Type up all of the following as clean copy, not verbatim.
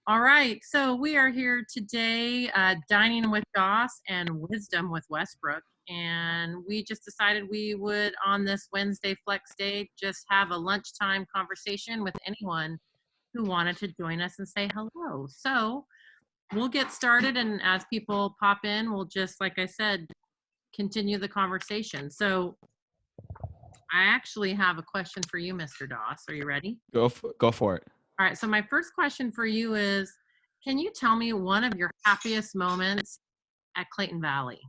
All right, so we are here today dining with Doss and wisdom with Westbrook. And we just decided we would, on this Wednesday Flex Day, just have a lunchtime conversation with anyone who wanted to join us and say hello. So we'll get started. And as people pop in, we'll just, like I said, continue the conversation. So I actually have a question for you, Mr. Doss. Are you ready? Go for it. All right, so my first question for you is, can you tell me one of your happiest moments at Clayton Valley?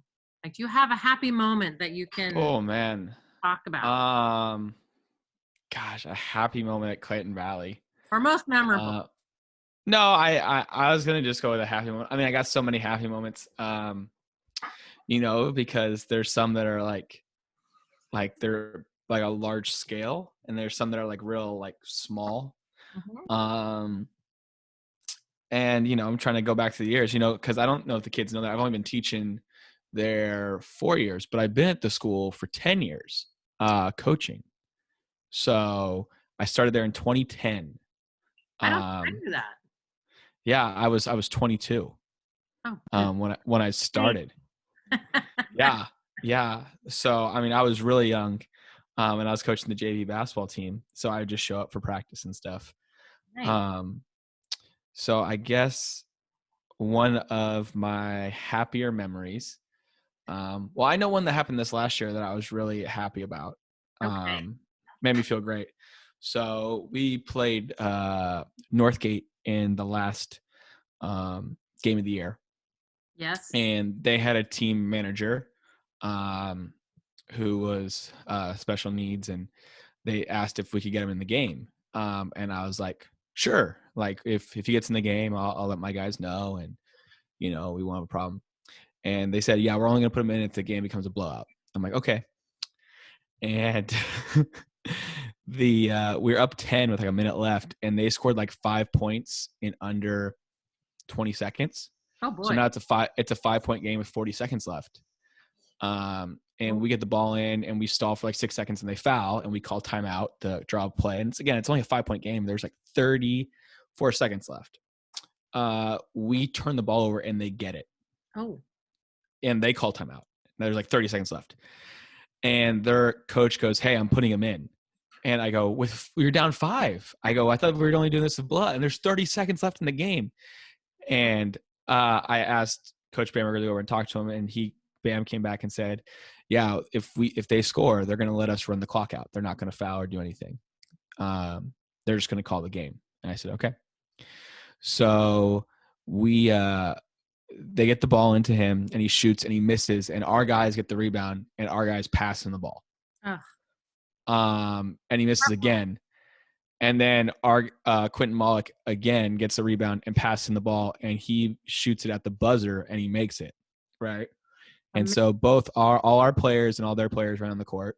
Like, do you have a happy moment that you can Oh man. talk about? Gosh, a happy moment at Clayton Valley. Or most memorable? No, I was gonna just go with a happy moment. I mean, I got so many happy moments. Because there's some that are like they're like a large scale, and there's some that are like real like small. Mhm. And I'm trying to go back to the years, because I don't know if the kids know that I've only been teaching there 4 years, but I've been at the school for 10 years, coaching. So I started there in 2010. I don't think I knew that. Yeah, I was 22 Oh, good. when I started. Yeah. Yeah. So, I mean, I was really young, and I was coaching the JV basketball team. So I would just show up for practice and stuff. Nice. So I guess one of my happier memories, well, I know one that happened this last year that I was really happy about. Okay. Made me feel great. So we played Northgate in the last game of the year. Yes. And they had a team manager who was special needs, and they asked if we could get him in the game. And I was like, sure. Like if he gets in the game, I'll let my guys know, and we won't have a problem. And they said, yeah, we're only going to put him in if the game becomes a blowout. I'm like, okay. And we're up 10 with like a minute left, and they scored like 5 points in under 20 seconds. Oh boy. So now it's a 5-point game with 40 seconds left. And we get the ball in, and we stall for like 6 seconds, and they foul, and we call timeout to draw a play. And it's only a 5-point game. There's like 34 seconds left. We turn the ball over, and they get it. Oh. And they call timeout. There's like 30 seconds left. And their coach goes, hey, I'm putting him in. And I go, we were down 5. I go, I thought we were only doing this with blood, and there's 30 seconds left in the game. And I asked Coach Bamberger to go over and talk to him, and Bam came back and said, yeah, if they score, they're going to let us run the clock out. They're not going to foul or do anything. They're just going to call the game. And I said, okay. So they get the ball into him, and he shoots and he misses, and our guys get the rebound, and our guys pass him the ball. And he misses again. And then our Quentin Mollick again gets the rebound and passes him the ball, and he shoots it at the buzzer, and he makes it, right? And so all our players and all their players ran on the court,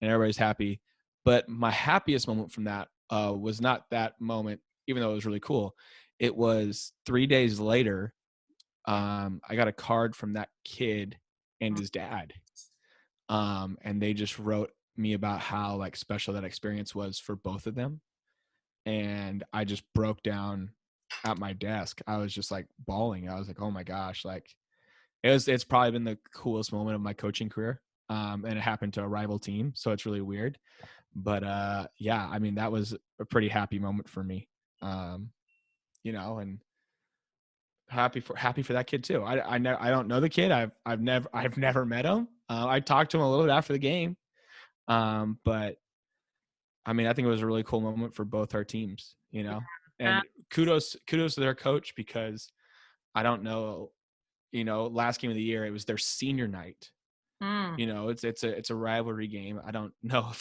and everybody's happy. But my happiest moment from that was not that moment, even though it was really cool. It was 3 days later. I got a card from that kid and his dad, and they just wrote me about how like special that experience was for both of them. And I just broke down at my desk. I was just like bawling. I was like, oh my gosh, like it's probably been the coolest moment of my coaching career. And it happened to a rival team, so it's really weird. But yeah, I mean, that was a pretty happy moment for me. And happy for that kid too. I don't know the kid. I've never met him. I talked to him a little bit after the game. But I mean, I think it was a really cool moment for both our teams, and kudos to their coach, because I don't know, last game of the year, it was their senior night. It's a rivalry game. I don't know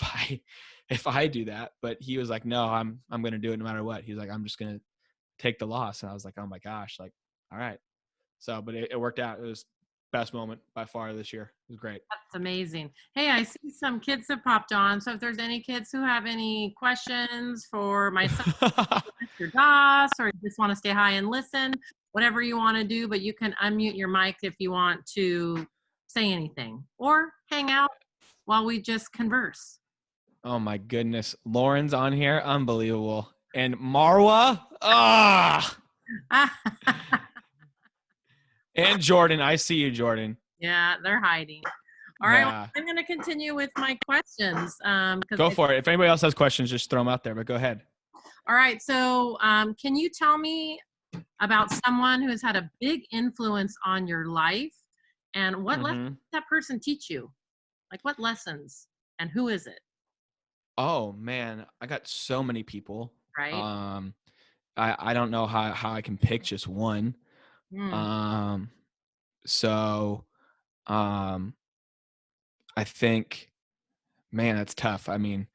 if I do that, but he was like, no, I'm going to do it no matter what. He's like, I'm just going to take the loss. And I was like, oh my gosh, like, all right. So, but it worked out. It was best moment by far this year. It was great. That's amazing. Hey, I see some kids have popped on. So if there's any kids who have any questions for myself, Mr. Doss, or just want to stay high and listen, whatever you want to do, but you can unmute your mic if you want to say anything or hang out while we just converse. Oh my goodness. Lauren's on here. Unbelievable. And Marwa. And Jordan, I see you, Jordan. Yeah, they're hiding. All right, well, Yeah. I'm going to continue with my questions. Go for it. If anybody else has questions, just throw them out there, but go ahead. All right, so can you tell me about someone who has had a big influence on your life, and what lessons did that person teach you? Like, what lessons, and who is it? Oh man, I got so many people. Right? I don't know how I can pick just one. Mm. So I think, man, that's tough. I mean,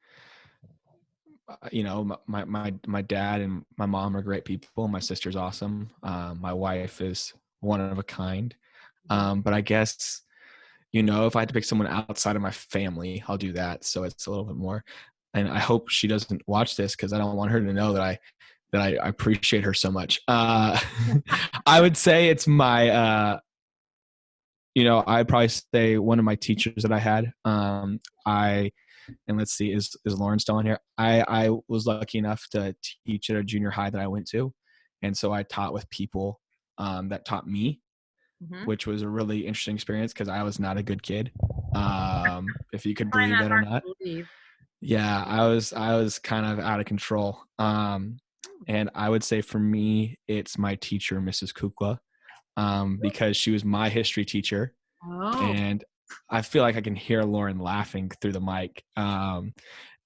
you know, my dad and my mom are great people. My sister's awesome. My wife is one of a kind. But I guess, you know, if I had to pick someone outside of my family, I'll do that. So it's a little bit more. And I hope she doesn't watch this because I don't want her to know that I appreciate her so much. I would say it's my, you know, I'd probably say one of my teachers that I had. And let's see, is Lauren still on here? I was lucky enough to teach at a junior high that I went to. And so I taught with people that taught me, which was a really interesting experience because I was not a good kid. If you could believe that or not. Yeah, I was kind of out of control. And I would say for me, it's my teacher, Mrs. Kukla, because she was my history teacher. And I feel like I can hear Lauren laughing through the mic. And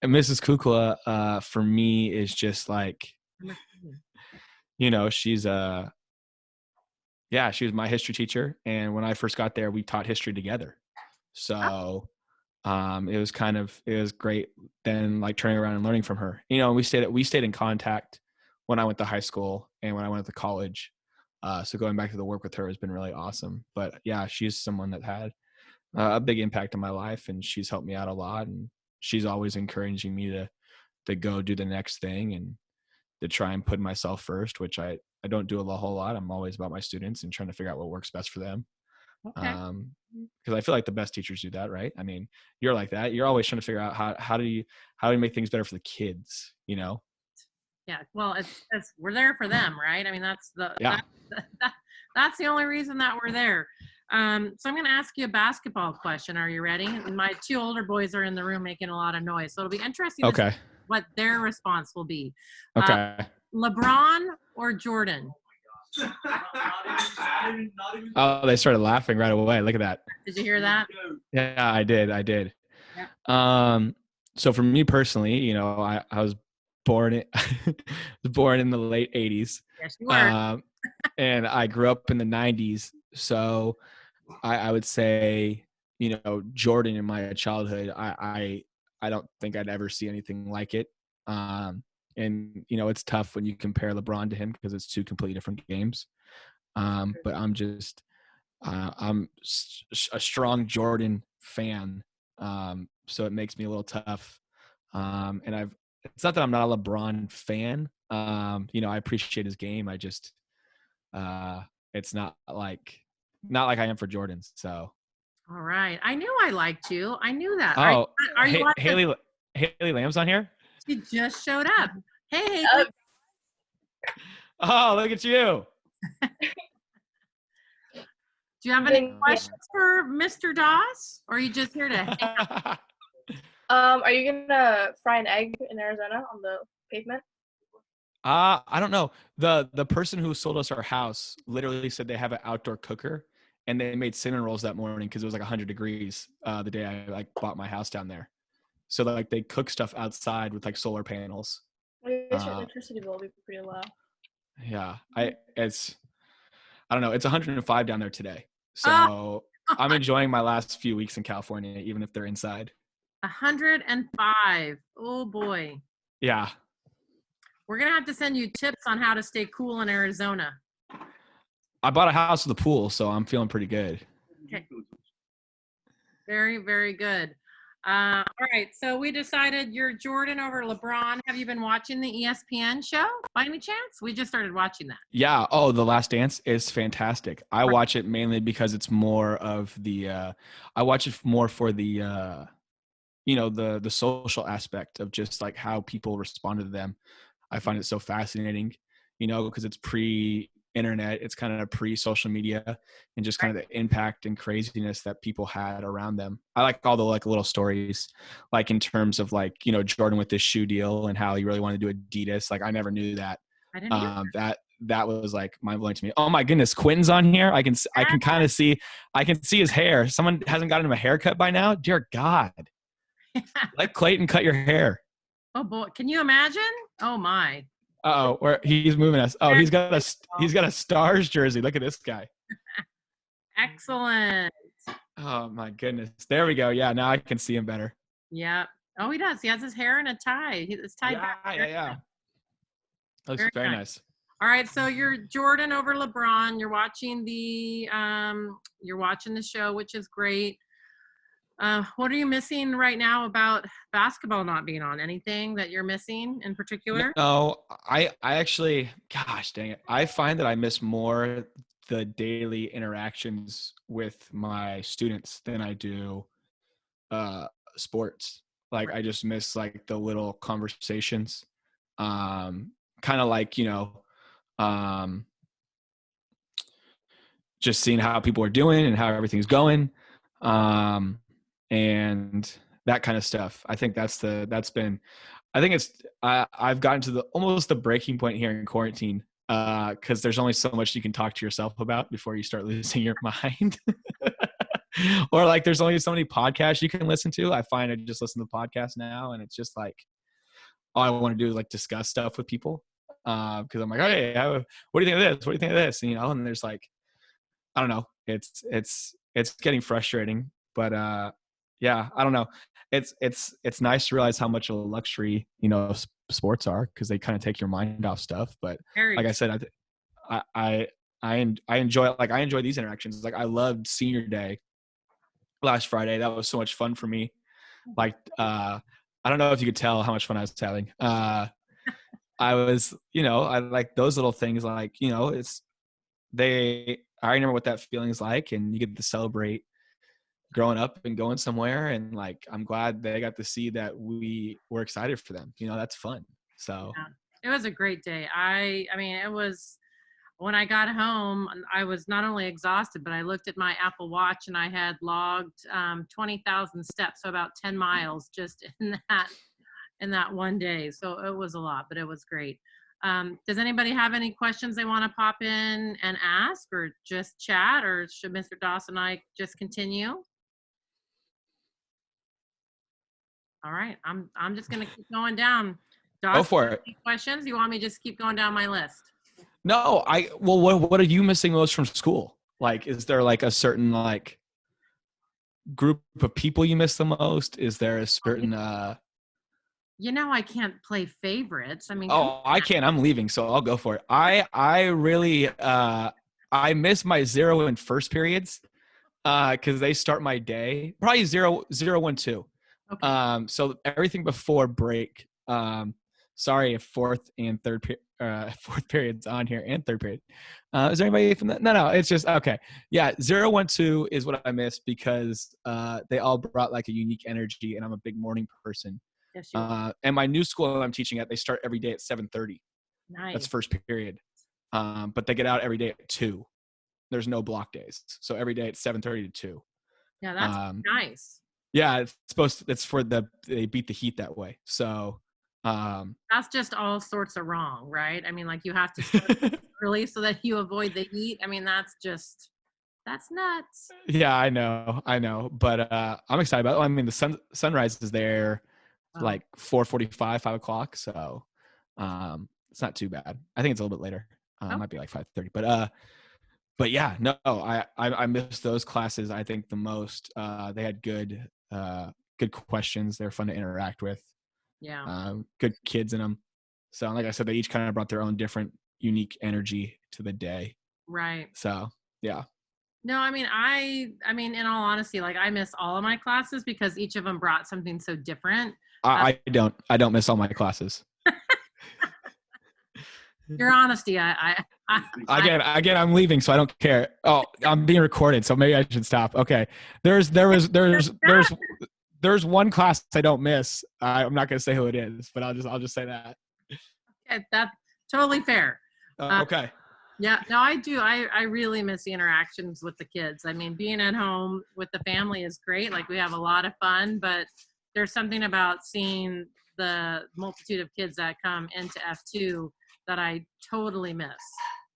Mrs. Kukla, for me, is just like, you know, she was my history teacher. And when I first got there, we taught history together. So it was great then, like turning around and learning from her. You know, we stayed in contact when I went to high school and when I went to college. So going back to the work with her has been really awesome. But yeah, she's someone that had a big impact on my life, and she's helped me out a lot. And she's always encouraging me to go do the next thing and to try and put myself first, which I don't do a whole lot. I'm always about my students and trying to figure out what works best for them. Okay. Because I feel like the best teachers do that, right? I mean, you're like that. You're always trying to figure out how do you make things better for the kids, you know? Yeah. Well, it's we're there for them, right? I mean, that's that's the only reason that we're there. So I'm going to ask you a basketball question. Are you ready? And my two older boys are in the room making a lot of noise, so it'll be interesting to see what their response will be. Okay. LeBron or Jordan? Oh, they started laughing right away. Look at that. Did you hear that? Yeah, I did. Yeah. So for me personally, you know, I was born in the late 80s. Yes, you were. And I grew up in the 90s. So I would say, you know, Jordan in my childhood, I don't think I'd ever see anything like it. And, you know, it's tough when you compare LeBron to him because it's two completely different games. But I'm just, I'm a strong Jordan fan. So it makes me a little tough. And it's not that I'm not a LeBron fan. You know, I appreciate his game. I just, it's not like I am for Jordan. So. All right. I knew I liked you. I knew that. Oh, are you Haley Lamb's on here? She just showed up. Hey. Oh, look at you. Do you have any questions for Mr. Doss? Or are you just here to hang out? Are you gonna fry an egg in Arizona on the pavement? I don't know. The person who sold us our house literally said they have an outdoor cooker, and they made cinnamon rolls that morning because it was like 100 degrees the day I like bought my house down there. So like they cook stuff outside with like solar panels. I guess your electricity bill will be pretty low. Yeah, I don't know. It's 105 down there today. So I'm enjoying my last few weeks in California, even if they're inside. 105. Oh boy. Yeah. We're going to have to send you tips on how to stay cool in Arizona. I bought a house with a pool, so I'm feeling pretty good. Okay. Very, very good. All right. So we decided you're Jordan over LeBron. Have you been watching the ESPN show by any chance? We just started watching that. Yeah. Oh, The Last Dance is fantastic. I watch it mainly because it's more of the, I watch it more for the, you know, the social aspect of just like how people respond to them. I find it so fascinating, you know, because it's internet. It's kind of pre-social media, and just kind of the impact and craziness that people had around them. I like all the like little stories, like in terms of like, you know, Jordan with this shoe deal and how he really wanted to do Adidas. Like I never knew that. I didn't hear That was like mind blowing to me. Oh my goodness, Quentin's on here. I can kind of see, I can see his hair. Someone hasn't gotten him a haircut by now. Dear God, let Clayton cut your hair. Oh boy, can you imagine? Oh my. Oh, where he's moving us. Oh, he's got a Stars jersey. Look at this guy. Excellent. Oh my goodness. There we go. Yeah, now I can see him better. Yeah. Oh, he does. He has his hair in a tie. It's tied back. Yeah. Looks very nice. All right, so you're Jordan over LeBron. You're watching the show, which is great. What are you missing right now about basketball not being on? Anything that you're missing in particular? No, I actually, gosh dang it, I find that I miss more the daily interactions with my students than I do sports. Like I just miss like the little conversations, kind of like, you know, just seeing how people are doing and how everything's going, and that kind of stuff. I think I've gotten to almost the breaking point here in quarantine, because there's only so much you can talk to yourself about before you start losing your mind. Or like there's only so many podcasts you can listen to. I find I just listen to podcasts now, and it's just like all I want to do is like discuss stuff with people, because I'm like, hey, what do you think of this? What do you think of this? And, you know, and there's like, I don't know, it's getting frustrating, but yeah, I don't know. It's nice to realize how much of a luxury, you know, sports are, because they kind of take your mind off stuff. But like I said, I enjoy, like, I enjoy these interactions. Like I loved senior day last Friday. That was so much fun for me. Like, I don't know if you could tell how much fun I was having. I was, you know, I like those little things, like, you know, I remember what that feeling is like, and you get to celebrate growing up and going somewhere. And like, I'm glad they got to see that we were excited for them. You know, that's fun. So yeah, it was a great day. I mean, it was, when I got home, I was not only exhausted, but I looked at my Apple Watch and I had logged 20,000 steps, so about 10 miles just in that one day. So it was a lot, but it was great. Does anybody have any questions they want to pop in and ask, or just chat, or should Mr. Doss and I just continue? All right, I'm just going to keep going down. Doss, go for it. Any questions? You want me to just keep going down my list? No, what are you missing most from school? Like, is there like a certain like group of people you miss the most? Is there a certain you know, I can't play favorites. I mean, I can't. I'm leaving, so I'll go for it. I really I miss my 0 and first periods, because they start my day probably 0, 1, 2. Okay. So everything before break. Sorry if fourth period's on here, and third period. Is there anybody from that? No, it's just okay. Yeah, 0, 1, 2 is what I miss, because they all brought like a unique energy, and I'm a big morning person. Yes, you are. And my new school I'm teaching at, they start every day at 7:30. Nice. That's first period. But they get out every day at 2. There's no block days, so every day it's 7:30 to 2. Yeah, that's nice. Yeah, it's for they beat the heat that way. So that's just all sorts of wrong, right? I mean, like, you have to start early so that you avoid the heat. I mean, that's nuts. Yeah, I know, but I'm excited about it. I mean, the sunrise is there like 4:45, 5 o'clock, so it's not too bad. I think it's a little bit later. It might be like 5:30, but yeah, no, I missed those classes, I think, the most. They had good questions. They're fun to interact with. Yeah. Good kids in them. So like I said, they each kind of brought their own different unique energy to the day. Right. So yeah. No, I mean, in all honesty, like, I miss all of my classes because each of them brought something so different. I don't miss all my classes. Your honesty, Again, I'm leaving, so I don't care. Oh, I'm being recorded, so maybe I should stop. Okay. There's one class I don't miss. I'm not gonna say who it is, but I'll just say that. Okay, that's totally fair. Okay. Yeah, no, I do. I really miss the interactions with the kids. I mean, being at home with the family is great. Like we have a lot of fun, but there's something about seeing the multitude of kids that come into F2 that I totally miss.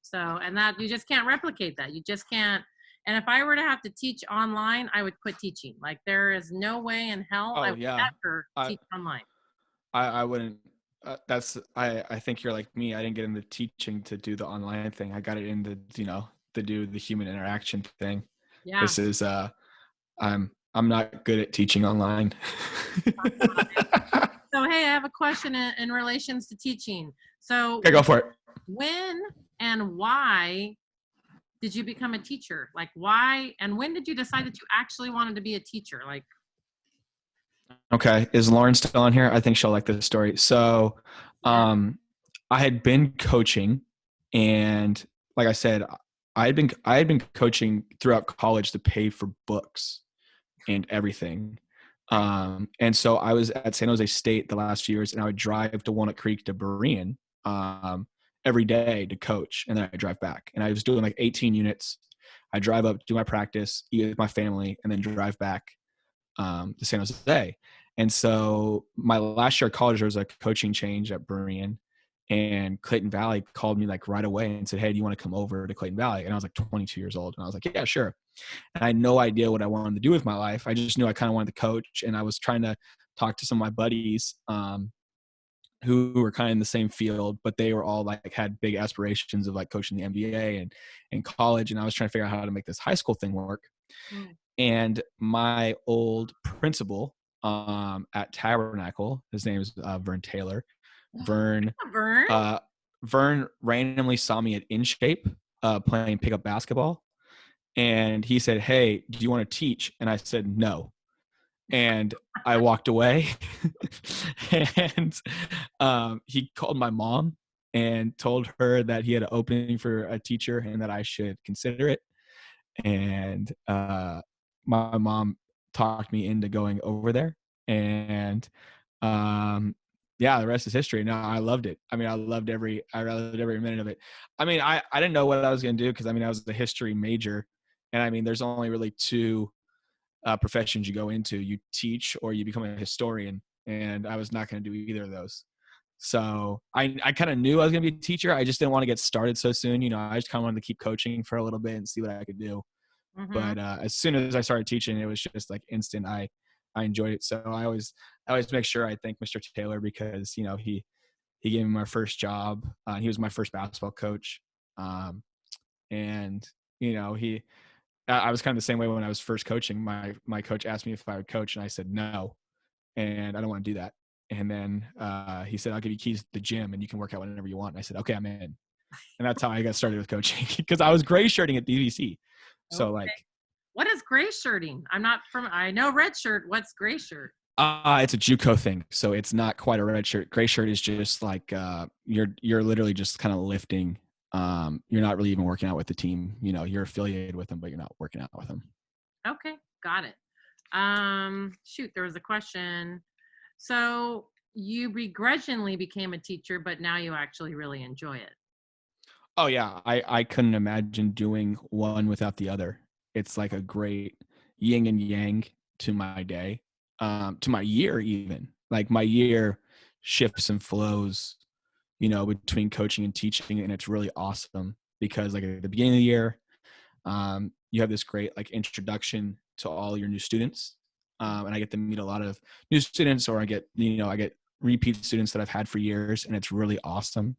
So, and that you just can't replicate that. You just can't. And if I were to have to teach online, I would quit teaching. Like there is no way in hell I Oh would yeah. ever I teach online. I wouldn't. I think you're like me. I didn't get into teaching to do the online thing. I got it into to do the human interaction thing. Yeah. This is I'm not good at teaching online. So, hey, I have a question in relations to teaching. So, Okay, go for it. when and why did you become a teacher? Like, why and when did you decide that you actually wanted to be a teacher? Like, Okay, is Lauren still on here? I think she'll like this story. So, yeah. I had been coaching, and like I said, I had been coaching throughout college to pay for books and everything. And so I was at San Jose State the last few years, and I would drive to Walnut Creek to Berean every day to coach, and then I drive back. And I was doing like 18 units. I drive up, do my practice, eat with my family, and then drive back to San Jose. And so my last year of college, there was a coaching change at Berean, and Clayton Valley called me like right away and said, "Hey, do you want to come over to Clayton Valley?" And I was like 22 years old, and I was like, "Yeah, sure." And I had no idea what I wanted to do with my life. I just knew I kind of wanted to coach, and I was trying to talk to some of my buddies who were kind of in the same field, but they were all like had big aspirations of like coaching the NBA and college. And I was trying to figure out how to make this high school thing work. Mm. And my old principal at Tabernacle, his name is Vern Taylor. Vern Vern? Vern randomly saw me at In Shape playing pickup basketball, and he said, "Hey, do you want to teach?" And I said, "No." And I walked away. And he called my mom and told her that he had an opening for a teacher and that I should consider it. And my mom talked me into going over there. And yeah, the rest is history. No, I loved it. I mean, I loved every minute of it. I mean, I didn't know what I was going to do because I mean, I was a history major. And I mean, there's only really two professions you go into. You teach or you become a historian. And I was not going to do either of those. So I kind of knew I was going to be a teacher. I just didn't want to get started so soon. You know, I just kind of wanted to keep coaching for a little bit and see what I could do. Mm-hmm. But as soon as I started teaching, it was just like instant. I enjoyed it. So I always make sure I thank Mr. Taylor because he gave me my first job. He was my first basketball coach, and he I was kind of the same way when I was first coaching. My coach asked me if I would coach, and I said no, and I don't want to do that. And then he said, "I'll give you keys to the gym, and you can work out whenever you want." And I said, "Okay, I'm in." And that's how I got started with coaching because I was gray shirting at BBC. So Okay. like, What is gray shirting? I know red shirt. What's gray shirt? it's a JUCO thing, so it's not quite a red shirt. Gray shirt is just like you're literally just kind of lifting. You're not really even working out with the team. You know, you're affiliated with them, but you're not working out with them. Okay, got it. Shoot, there was a question. So you begrudgingly became a teacher, but now you actually really enjoy it. Oh yeah, I couldn't imagine doing one without the other. It's like a great yin and yang to my day, to my year even. Like my year shifts and flows, between coaching and teaching, and it's really awesome because like at the beginning of the year, you have this great like introduction to all your new students, and I get to meet a lot of new students, or I get repeat students that I've had for years, and it's really awesome.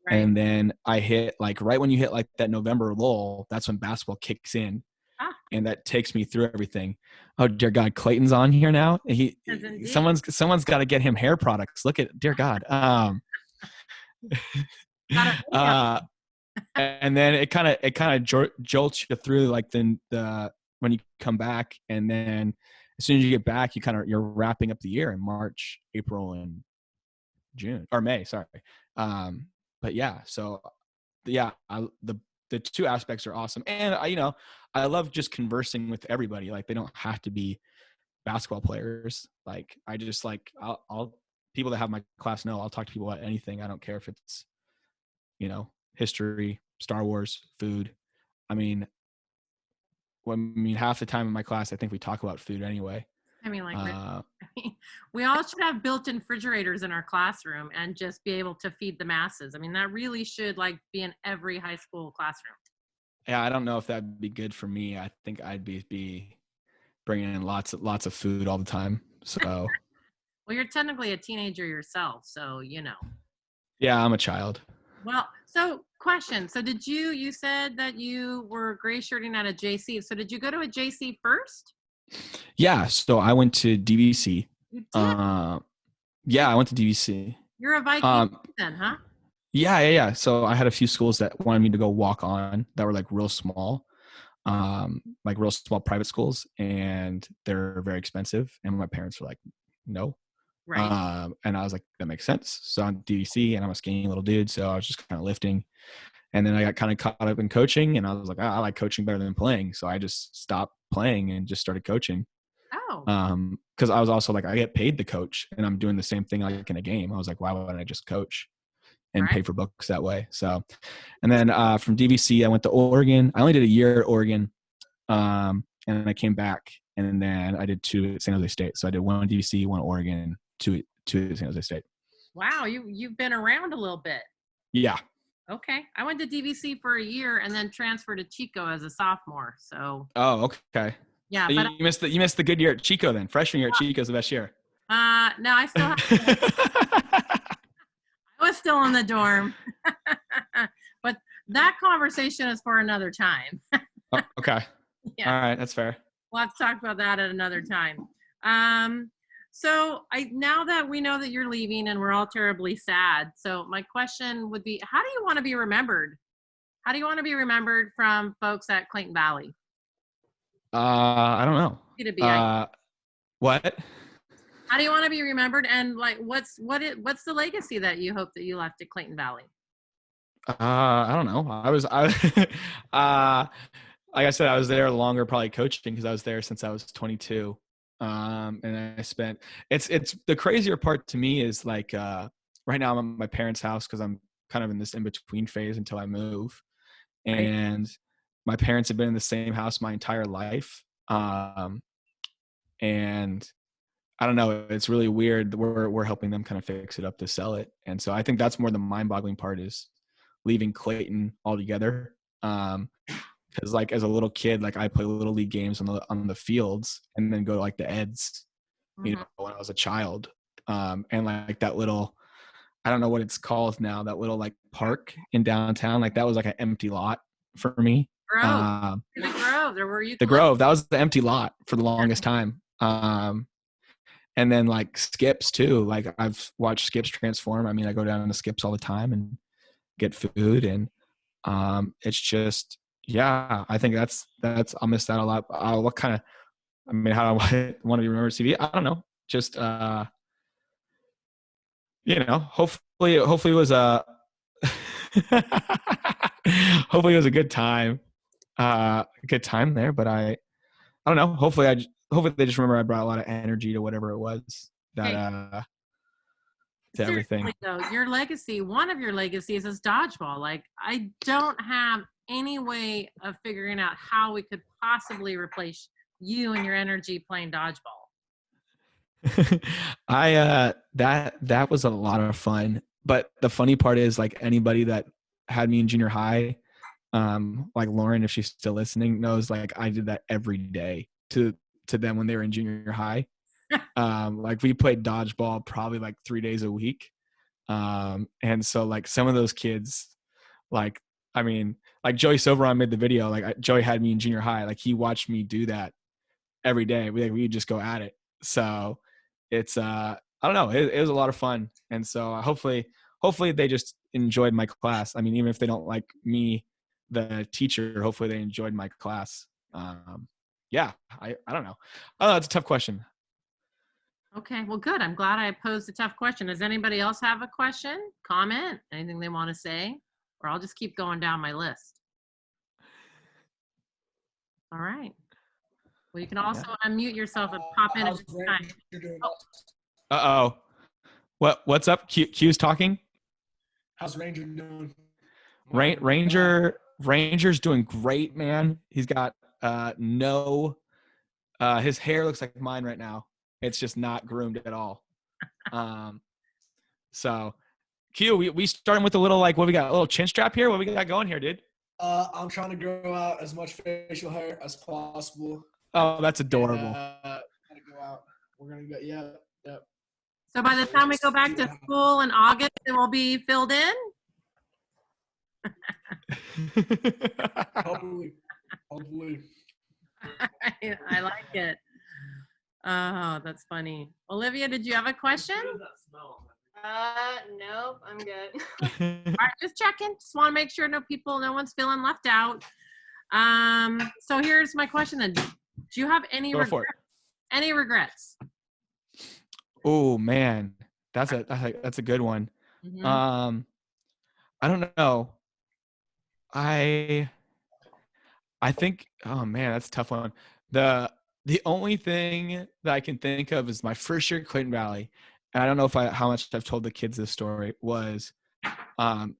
Right. And then I hit like right when you hit like that November lull, that's when basketball kicks in. Ah, And that takes me through everything. Oh dear God, Clayton's on here now. yes, indeed. Someone's got to get him hair products. Look at dear God. Got it. And then it kind of jolts you through like the when you come back, and then as soon as you get back, you're wrapping up the year in March, April, and June or May. Sorry. But yeah, so yeah, the two aspects are awesome, and I love just conversing with everybody. Like they don't have to be basketball players. Like I just like I'll people that have my class know I'll talk to people about anything. I don't care if it's history, Star Wars, food. I mean, half the time in my class, I think we talk about food anyway. I mean, like, Uh, we all should have built-in refrigerators in our classroom and just be able to feed the masses. I mean, that really should like be in every high school classroom. yeah, I don't know if that'd be good for me. I think I'd be bringing in lots of food all the time. So Well, you're technically a teenager yourself, so you know. yeah, I'm a child. Well, so question. So you said that you were gray shirting at a JC. So did you go to a JC first? Yeah, so I went to DVC. You did? Yeah, I went to DVC. You're a Viking then, huh? Yeah. So I had a few schools that wanted me to go walk on that were like real small private schools, and they're very expensive. And my parents were like, no. Right. And I was like, that makes sense. So I'm DVC, and I'm a skinny little dude, so I was just kind of lifting. And then I got kind of caught up in coaching, and I was like, I like coaching better than playing. So I just stopped playing and just started coaching. Oh. Because I was also like, I get paid to coach, and I'm doing the same thing like in a game. I was like, why wouldn't I just coach and pay for books that way? So, and then from DVC, I went to Oregon. I only did a year at Oregon, and then I came back, and then I did 2 at San Jose State. So I did 1 at DVC, 1 at Oregon, 2 at San Jose State. Wow, you've been around a little bit. Yeah. Okay. I went to DVC for a year and then transferred to Chico as a sophomore. So. Oh, okay. Yeah, so but you missed the good year at Chico then. Freshman year at Chico is the best year. No, I still have. I was still in the dorm. But that conversation is for another time. Oh, okay. Yeah. All right, that's fair. We'll have to talk about that at another time. So now that we know that you're leaving and we're all terribly sad, so my question would be, how do you want to be remembered? How do you want to be remembered from folks at Clayton Valley? I don't know. What? How do you want to be remembered? And like, what's the legacy that you hope that you left at Clayton Valley? I don't know. Like I said, I was there longer, probably coaching, because I was there since I was 22. And I spent, it's the crazier part to me is like, right now I'm at my parents' house because I'm kind of in this in-between phase until I move. And my parents have been in the same house my entire life. And I don't know, it's really weird. We're helping them kind of fix it up to sell it. And so I think that's more the mind-boggling part, is leaving Clayton altogether. Because like as a little kid, like I play little league games on the fields, and then go to like the Eds, you know, when I was a child. And like that little, I don't know what it's called now, that little like park in downtown, like that was like an empty lot for me. Grove. The Grove. There were you. The Grove. That was the empty lot for the longest time. And then like Skips too. Like I've watched Skips transform. I mean, I go down to Skips all the time and get food, and it's just, yeah, I think that's I'll miss that a lot. What kind of, I mean, how do I want to be remembered CV? I don't know. Just you know, hopefully it was a hopefully it was a good time there. But I don't know. Hopefully they just remember I brought a lot of energy to whatever it was that to everything. Though, your legacy, one of your legacies is dodgeball. Like, I don't have any way of figuring out how we could possibly replace you and your energy playing dodgeball. That was a lot of fun. But the funny part is, like, anybody that had me in junior high, like Lauren, if she's still listening, knows like I did that every day to them when they were in junior high. Like we played dodgeball probably like 3 days a week. And so like some of those kids, like, I mean, like Joey Silveron made the video, like Joey had me in junior high, like he watched me do that every day. We'd just go at it. So it's, I don't know, it was a lot of fun. And so hopefully they just enjoyed my class. I mean, even if they don't like me, the teacher, hopefully they enjoyed my class. Yeah, I don't know. Oh, that's a tough question. Okay, well, good. I'm glad I posed a tough question. Does anybody else have a question, comment, anything they want to say? Or I'll just keep going down my list. All right. Well, you can also unmute yourself and pop in at this time. Uh-oh. What's up? Q's talking? How's Ranger doing? Ranger's doing great, man. He's got his hair looks like mine right now. It's just not groomed at all. So Q, we starting with a little like what we got, a little chin strap here. What we got going here, dude? I'm trying to grow out as much facial hair as possible. Oh, that's adorable. Gotta go out. We're gonna go. Yep. So by the time we go back to school in August, it will be filled in. Hopefully. I like it. Oh, that's funny. Olivia, did you have a question? Nope, I'm good. All right, just checking. Just want to make sure no one's feeling left out. So here's my question then. Do you have any regrets? Oh man, that's a good one. Mm-hmm. I don't know. I think, oh man, that's a tough one. The only thing that I can think of is my first year at Clayton Valley. And I don't know how much I've told the kids this story was, I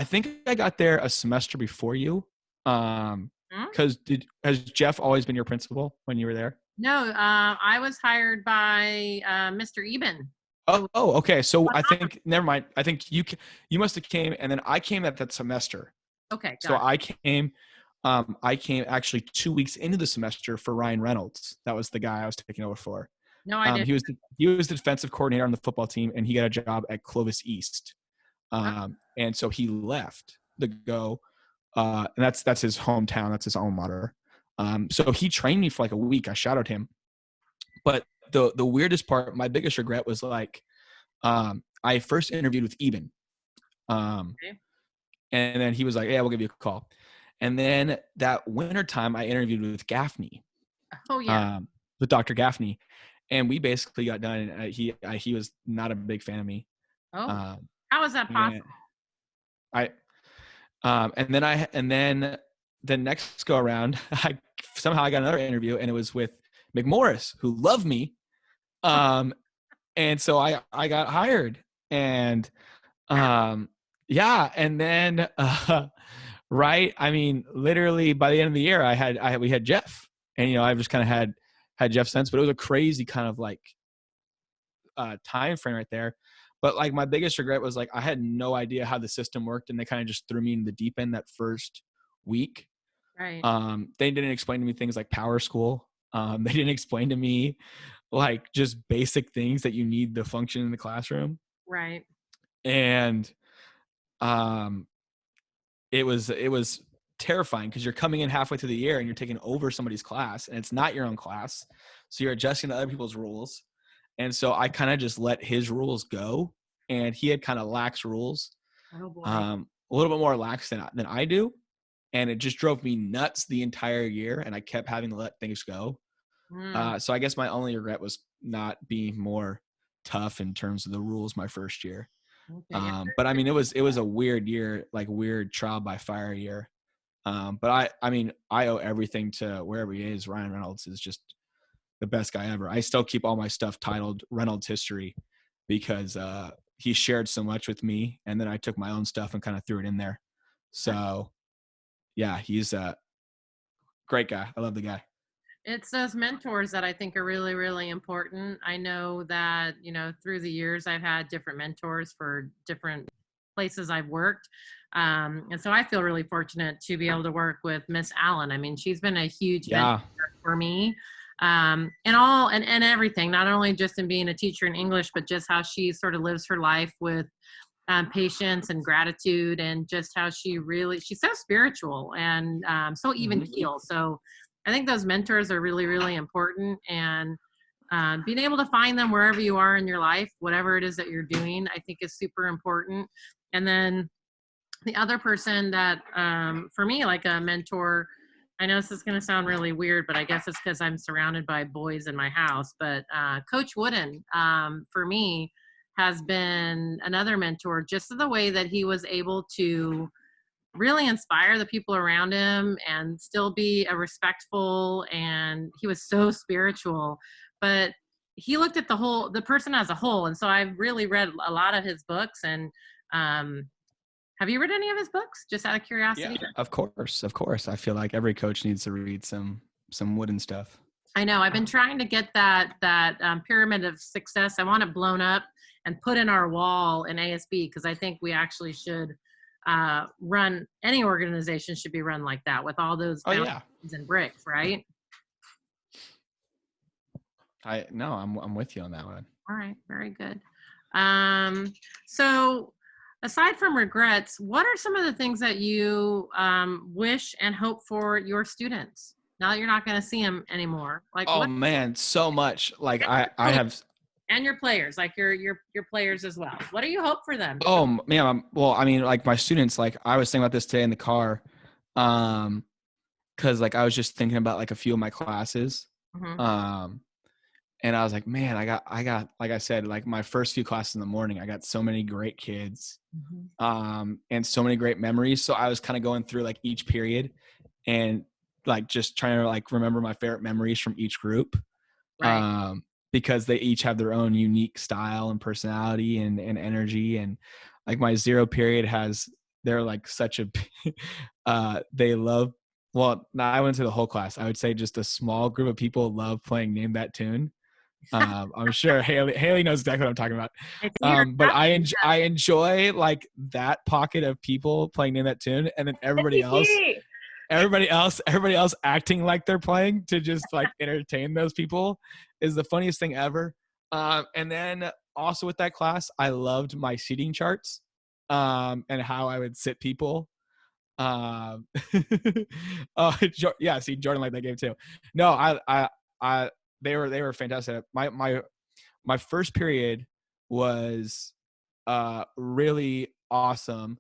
think I got there a semester before you. Cause has Jeff always been your principal when you were there? No, I was hired by Mr. Eben. Oh, okay. So I think, never mind. I think you must've came, and then I came at that semester. Okay. So I came actually 2 weeks into the semester for Ryan Reynolds. That was the guy I was taking over for. No, I didn't. He was the defensive coordinator on the football team, and he got a job at Clovis East. And so he left to go, and that's his hometown. That's his alma mater. So he trained me for like a week. I shadowed him. But the weirdest part, my biggest regret was like, I first interviewed with Eben. Okay. And then he was like, yeah, we'll give you a call. And then that winter time I interviewed with Gaffney. Oh yeah. With Dr. Gaffney. And we basically got done. And he was not a big fan of me. Oh, how is that possible? And then the next go around, I got another interview, and it was with McMorris, who loved me. And so I got hired, and yeah. And then, right. I mean, literally by the end of the year, we had Jeff, and, I just kind of had Jeff sense, but it was a crazy kind of like, time frame right there. But like my biggest regret was like, I had no idea how the system worked, and they kind of just threw me in the deep end that first week. Right. They didn't explain to me things like Power School. They didn't explain to me like just basic things that you need to function in the classroom. Right. And it was terrifying because you're coming in halfway through the year and you're taking over somebody's class, and it's not your own class. So you're adjusting to other people's rules. And so I kind of just let his rules go, and he had kind of lax rules, Oh boy. a little bit more lax than I do. And it just drove me nuts the entire year, and I kept having to let things go. So I guess my only regret was not being more tough in terms of the rules my first year. Okay. But I mean, it was a weird year, like weird trial by fire year. But I mean, I owe everything to wherever he is. Ryan Reynolds is just the best guy ever. I still keep all my stuff titled Reynolds History because he shared so much with me, and then I took my own stuff and kind of threw it in there. So yeah, he's a great guy. I love the guy. It's those mentors that I think are really, really important. I know that, through the years, I've had different mentors for different places I've worked. And so I feel really fortunate to be able to work with Miss Allen. I mean, she's been a huge mentor for me, and everything, not only just in being a teacher in English, but just how she sort of lives her life with patience and gratitude, and just how she's so spiritual and so even keel. So I think those mentors are really, really important, and being able to find them wherever you are in your life, whatever it is that you're doing, I think is super important. And then the other person that, for me, like a mentor, I know this is going to sound really weird, but I guess it's because I'm surrounded by boys in my house. But Coach Wooden, for me, has been another mentor, just the way that he was able to really inspire the people around him and still be a respectful, and he was so spiritual, but he looked at the person as a whole. And so I've really read a lot of his books, and Have you read any of his books? Just out of curiosity. Yeah, of course. I feel like every coach needs to read some wooden stuff. I know. I've been trying to get that pyramid of success. I want it blown up and put in our wall in ASB, because I think we actually should run. Any organization should be run like that, with all those foundations and bricks, right? I'm with you on that one. All right, very good. So aside from regrets, what are some of the things that you wish and hope for your students now that you're not going to see them anymore? Like, man, so much. Like I have. And your players, like your players as well. What do you hope for them? Oh man, well, I mean, like my students, like I was thinking about this today in the car, because like I was just thinking about like a few of my classes, and I was like, man, I got like I said, like my first few classes in the morning, I got so many great kids, and so many great memories. So I was kind of going through like each period, and like just trying to like remember my favorite memories from each group. Right. Because they each have their own unique style and personality and energy. And like my 0 period they're like such a, they love, well, I went to the whole class. I would say just a small group of people love playing Name That Tune. I'm sure Haley knows exactly what I'm talking about. But I enjoy like that pocket of people playing Name That Tune, and then everybody else acting like they're playing to just like entertain those people is the funniest thing ever. And then also with that class, I loved my seating charts, and how I would sit people. Yeah, see, Jordan liked that game too. No, they were fantastic. My first period was really awesome,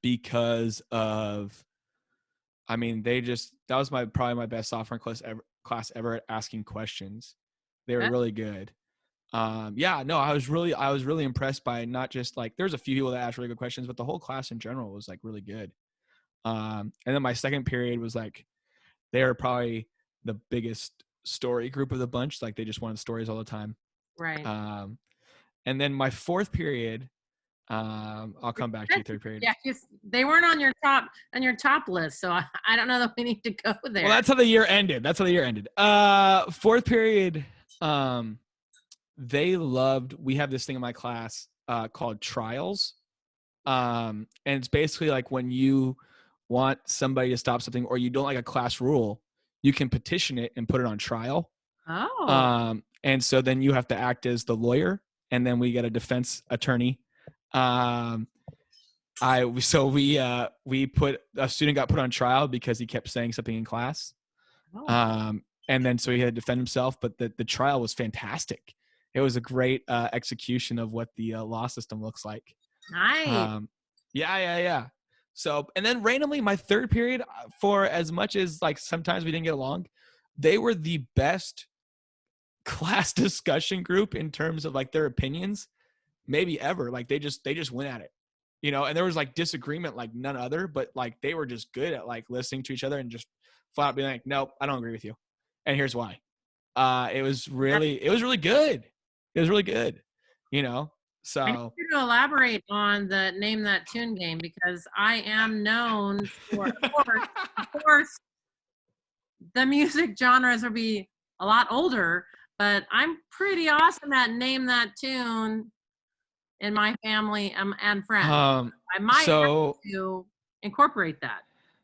because of, I mean, that was probably my best sophomore class ever at asking questions. They were really good. I was really impressed by not just like, there's a few people that asked really good questions, but the whole class in general was like really good. And then my second period was like, they were probably the biggest story group of the bunch. Like they just wanted stories all the time. Right. And then my fourth period, I'll come back to you third period. Yeah, they weren't on your top list, so I don't know that we need to go there. Well, that's how the year ended. Fourth period, we have this thing in my class called trials. And it's basically like when you want somebody to stop something or you don't like a class rule, you can petition it and put it on trial. Oh. And so then you have to act as the lawyer, and then we get a defense attorney. We put a student got put on trial because he kept saying something in class. And then so he had to defend himself, but the trial was fantastic. It was a great execution of what the law system looks like. Nice. Yeah. So, and then randomly my third period, for as much as like sometimes we didn't get along, they were the best class discussion group in terms of like their opinions maybe ever. Like they just went at it, and there was like disagreement like none other, but like they were just good at like listening to each other and just flat out being like, nope, I don't agree with you, and here's why. It was really good. It was really good, so I need you to elaborate on the Name That Tune game, because I am known for, of course, the music genres will be a lot older, but I'm pretty awesome at Name That Tune in my family and friends. I might have to incorporate that.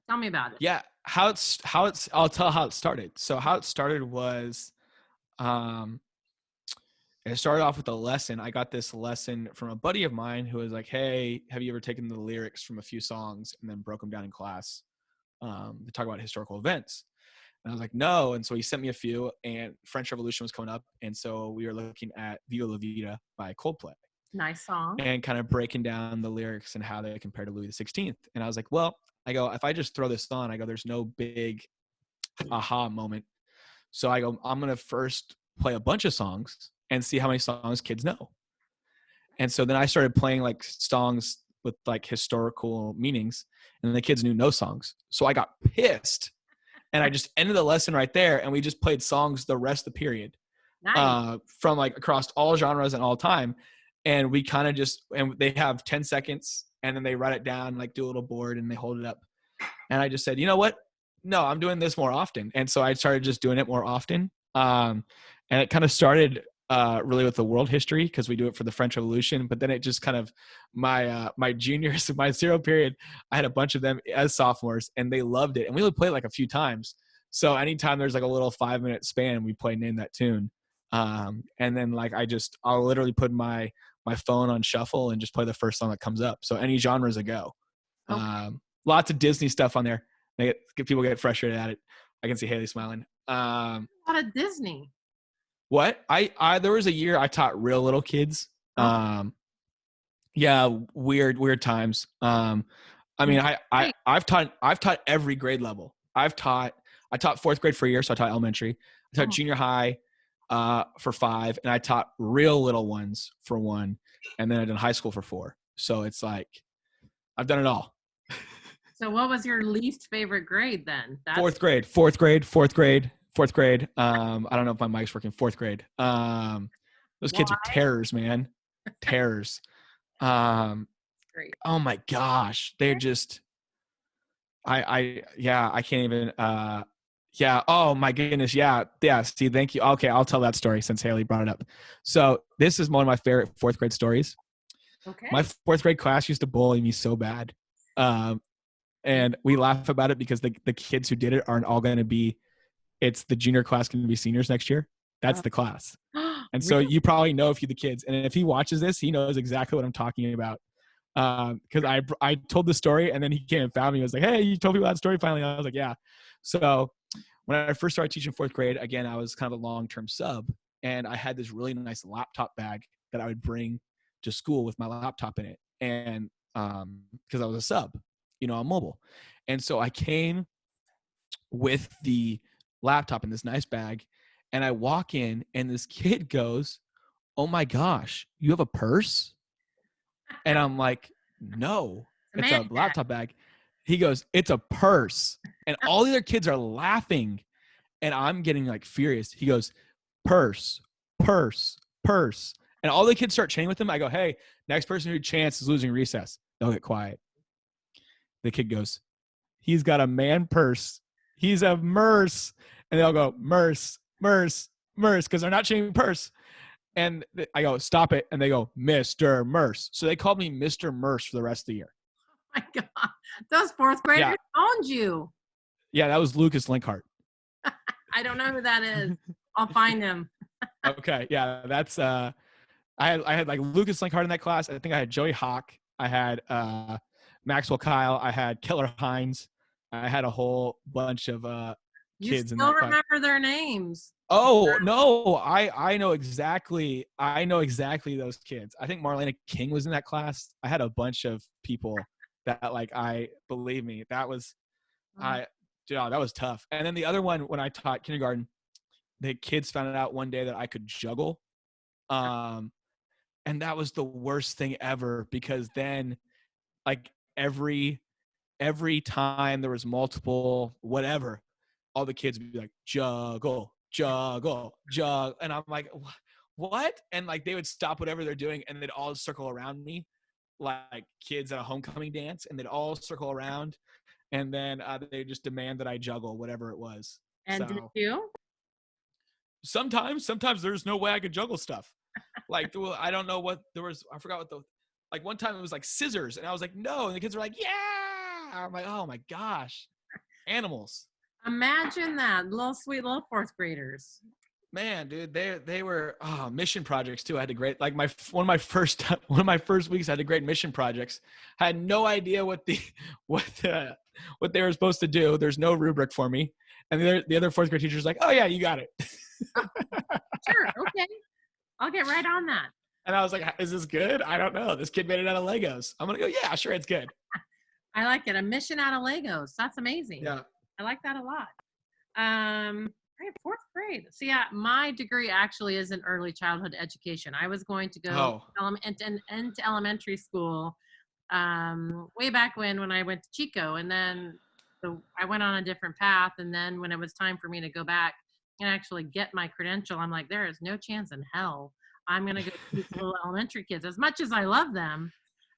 Tell me about it. Yeah, I'll tell how it started. So how it started was, it started off with a lesson. I got this lesson from a buddy of mine who was like, hey, have you ever taken the lyrics from a few songs and then broke them down in class to talk about historical events? And I was like, no. And so he sent me a few, and French Revolution was coming up. And so we were looking at Viva La Vida by Coldplay. Nice song. And kind of breaking down the lyrics and how they compare to Louis XVI. And I was like, well, if I just throw this on, there's no big aha moment. So I go, I'm going to first play a bunch of songs and see how many songs kids know. And so then I started playing like songs with like historical meanings, and the kids knew no songs. So I got pissed, and I just ended the lesson right there. And we just played songs the rest of the period. Nice. From like across all genres and all time. And we kind of and they have 10 seconds and then they write it down, like do a little board and they hold it up. And I just said, you know what? No, I'm doing this more often. And so I started just doing it more often. And it kind of started really with the world history because we do it for the French Revolution. But then it just kind of my juniors, my zero period, I had a bunch of them as sophomores and they loved it. And we only played like a few times. So anytime there's like a little 5-minute span, we play Name That Tune. And then like I'll literally put my phone on shuffle and just play the first song that comes up. So any genres a go. Okay. Lots of Disney stuff on there. People get frustrated at it. I can see Haley smiling. A lot of Disney. What? There was a year I taught real little kids. Yeah, weird times. I mean, I've taught every grade level. I taught 4th grade for a year, so I taught elementary. I taught junior high for 5, and I taught real little ones for 1, and then I did high school for 4. So it's like I've done it all. So what was your least favorite grade then? Fourth grade. I don't know if my mic's working. 4th grade. Those kids are terrors, man. Terrors. Great. Oh my gosh. They're just, I can't even, yeah. Oh my goodness. Yeah. Yeah. See, thank you. Okay. I'll tell that story since Haley brought it up. So this is one of my favorite 4th grade stories. Okay. My 4th grade class used to bully me so bad. And we laugh about it because the kids who did it aren't all going to be, it's the junior class going to be seniors next year. That's the class. And so you probably know a few of the kids. And if he watches this, he knows exactly what I'm talking about. Because I told the story and then he came and found me. He was like, hey, you told people that story finally. I was like, yeah. So when I first started teaching 4th grade, again, I was kind of a long-term sub. And I had this really nice laptop bag that I would bring to school with my laptop in it. And because I was a sub, on mobile. And so I came with the laptop in this nice bag and I walk in and this kid goes, oh my gosh, you have a purse? And I'm like, no, it's a laptop bag. He goes, it's a purse. And all the other kids are laughing and I'm getting like furious. He goes, purse. And all the kids start chanting with him. I go, hey, next person who chants is losing recess. They'll get quiet. The kid goes, he's got a man purse. He's a merce. And they'll go, merce, because they're not chanting purse. And I go, stop it. And they go, Mr. Merce. So they called me Mr. Merce for the rest of the year. Oh my God. Those 4th graders owned you. Yeah, that was Lucas Linkhart. I don't know who that is. I'll find him. Okay. Yeah, that's I had like Lucas Linkhart in that class. I think I had Joey Hawk. I had Maxwell Kyle. I had Keller Hines. I had a whole bunch of kids in that class. You still remember their names. Oh no, I know exactly those kids. I think Marlena King was in that class. I had a bunch of people that believe me, that was that was tough. And then the other one, when I taught kindergarten, the kids found out one day that I could juggle. And that was the worst thing ever because then like every time there was multiple whatever, all the kids would be like, juggle. And I'm like, what? And like they would stop whatever they're doing and they'd all circle around me like kids at a homecoming dance, and they'd all circle around and then they just demand that I juggle whatever it was. And did you? Sometimes there's no way I could juggle stuff. Like I don't know what there was. I forgot what like one time it was like scissors and I was like, no. And the kids were like, yeah. I'm like, oh my gosh, animals. Imagine that, sweet little 4th graders. Man, dude, they were mission projects too. I had to grade like one of my first weeks. I had to grade mission projects. I had no idea what they were supposed to do. There's no rubric for me, and the other 4th grade teacher's like, oh yeah, you got it. Sure, okay, I'll get right on that. And I was like, is this good? I don't know. This kid made it out of Legos. I'm gonna go, yeah, sure, it's good. I like it. A mission out of Legos. That's amazing. Yeah. I like that a lot. Great, 4th grade. So yeah, my degree actually is in early childhood education. I was going to go into elementary school way back when I went to Chico, and then I went on a different path. And then when it was time for me to go back and actually get my credential, I'm like, there is no chance in hell I'm going to go teach little elementary kids. As much as I love them,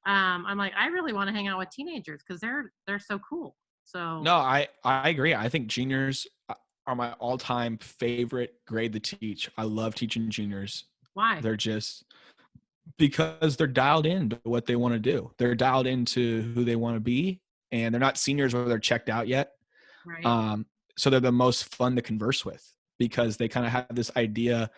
I'm like, I really want to hang out with teenagers because they're so cool. So No, I agree. I think juniors are my all-time favorite grade to teach. I love teaching juniors. why? They're just because they're dialed into what they want to do. They're dialed into who they want to be, and they're not seniors where they're checked out yet. Right. So they're the most fun to converse with because they kind of have this idea.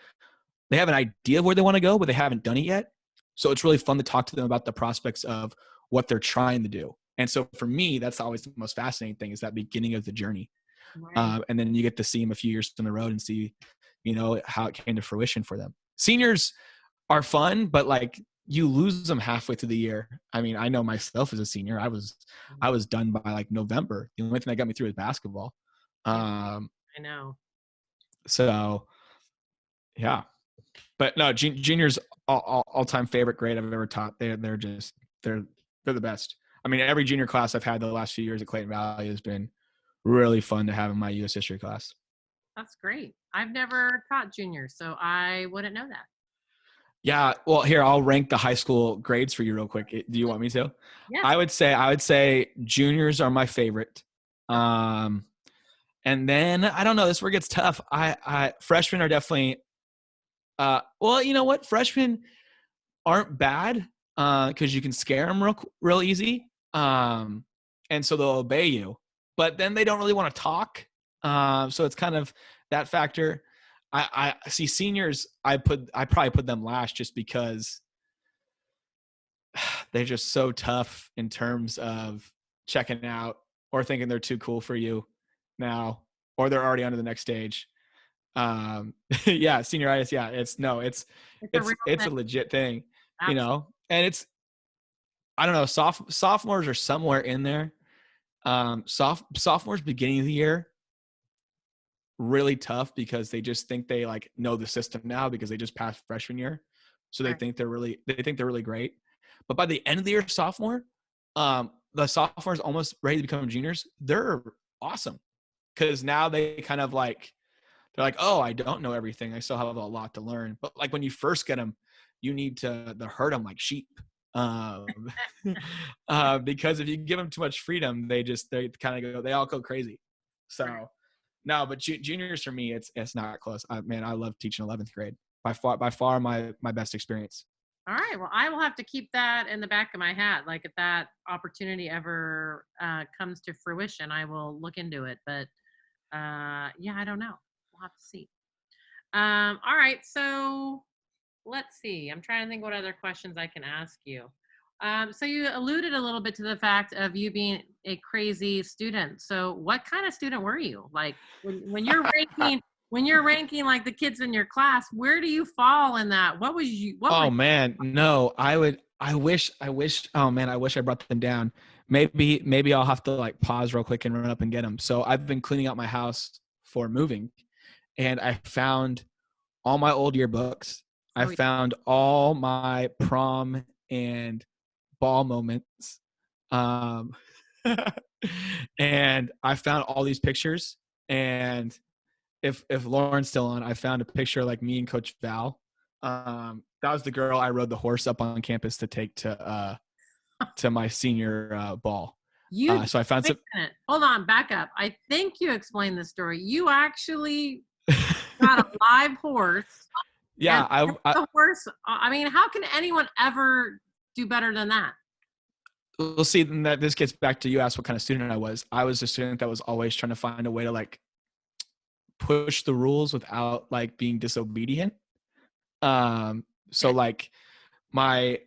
They have an idea of where they want to go, but they haven't done it yet. So it's really fun to talk to them about the prospects of what they're trying to do. And so for me, that's always the most fascinating thing is that beginning of the journey. Right. And then you get to see them a few years down the road and see, how it came to fruition for them. Seniors are fun, but like you lose them halfway through the year. I mean, I know myself as a senior, I was done by like November. The only thing that got me through was basketball. I know. So yeah, but no, juniors all-time favorite grade I've ever taught. They're the best. I mean, every junior class I've had the last few years at Clayton Valley has been really fun to have in my U.S. history class. That's great. I've never taught juniors, so I wouldn't know that. Yeah. Well, here, I'll rank the high school grades for you real quick. Do you want me to? Yes. I would say juniors are my favorite. And then I don't know, this is where it gets tough. Freshmen are definitely, well, you know what? Freshmen aren't bad because you can scare them real easy. And so they'll obey you, but then they don't really want to talk. So it's kind of that factor. I see seniors. I probably put them last just because they're just so tough in terms of checking out or thinking they're too cool for you now, or they're already on to the next stage. Yeah, senioritis. Yeah, it's a legit thing, Absolutely. and I don't know. Sophomores are somewhere in there. Sophomores beginning of the year, really tough because they just think they like know the system now because they just passed freshman year. So they Right. think they're really great. But by the end of the year, sophomore, the sophomores almost ready to become juniors. They're awesome because now they kind of like, they're like, oh, I don't know everything. I still have a lot to learn. But like when you first get them, you need to herd them like sheep. Because if you give them too much freedom, they kind of they all go crazy. So no, but juniors for me, it's not close. I love teaching 11th grade by far my best experience. All right. Well, I will have to keep that in the back of my hat. Like if that opportunity ever comes to fruition, I will look into it. But yeah, I don't know. We'll have to see. All right. So let's see. I'm trying to think what other questions I can ask you. So you alluded a little bit to the fact of you being a crazy student. So what kind of student were you? Like when you're ranking like the kids in your class, where do you fall in that? What was you? Man, no, I wish, oh man, I wish I brought them down. Maybe I'll have to like pause real quick and run up and get them. So I've been cleaning out my house for moving and I found all my old yearbooks. I found all my prom and ball moments. And I found all these pictures. And if Lauren's still on, I found a picture like me and Coach Val. That was the girl I rode the horse up on campus to take to my senior ball. So I found some. Hold on, back up. I think you explained the story. You actually got a live horse. Yeah, the horse. I mean, how can anyone ever do better than that? We'll see. That this gets back to you asked what kind of student I was. I was a student that was always trying to find a way to like push the rules without like being disobedient. So like my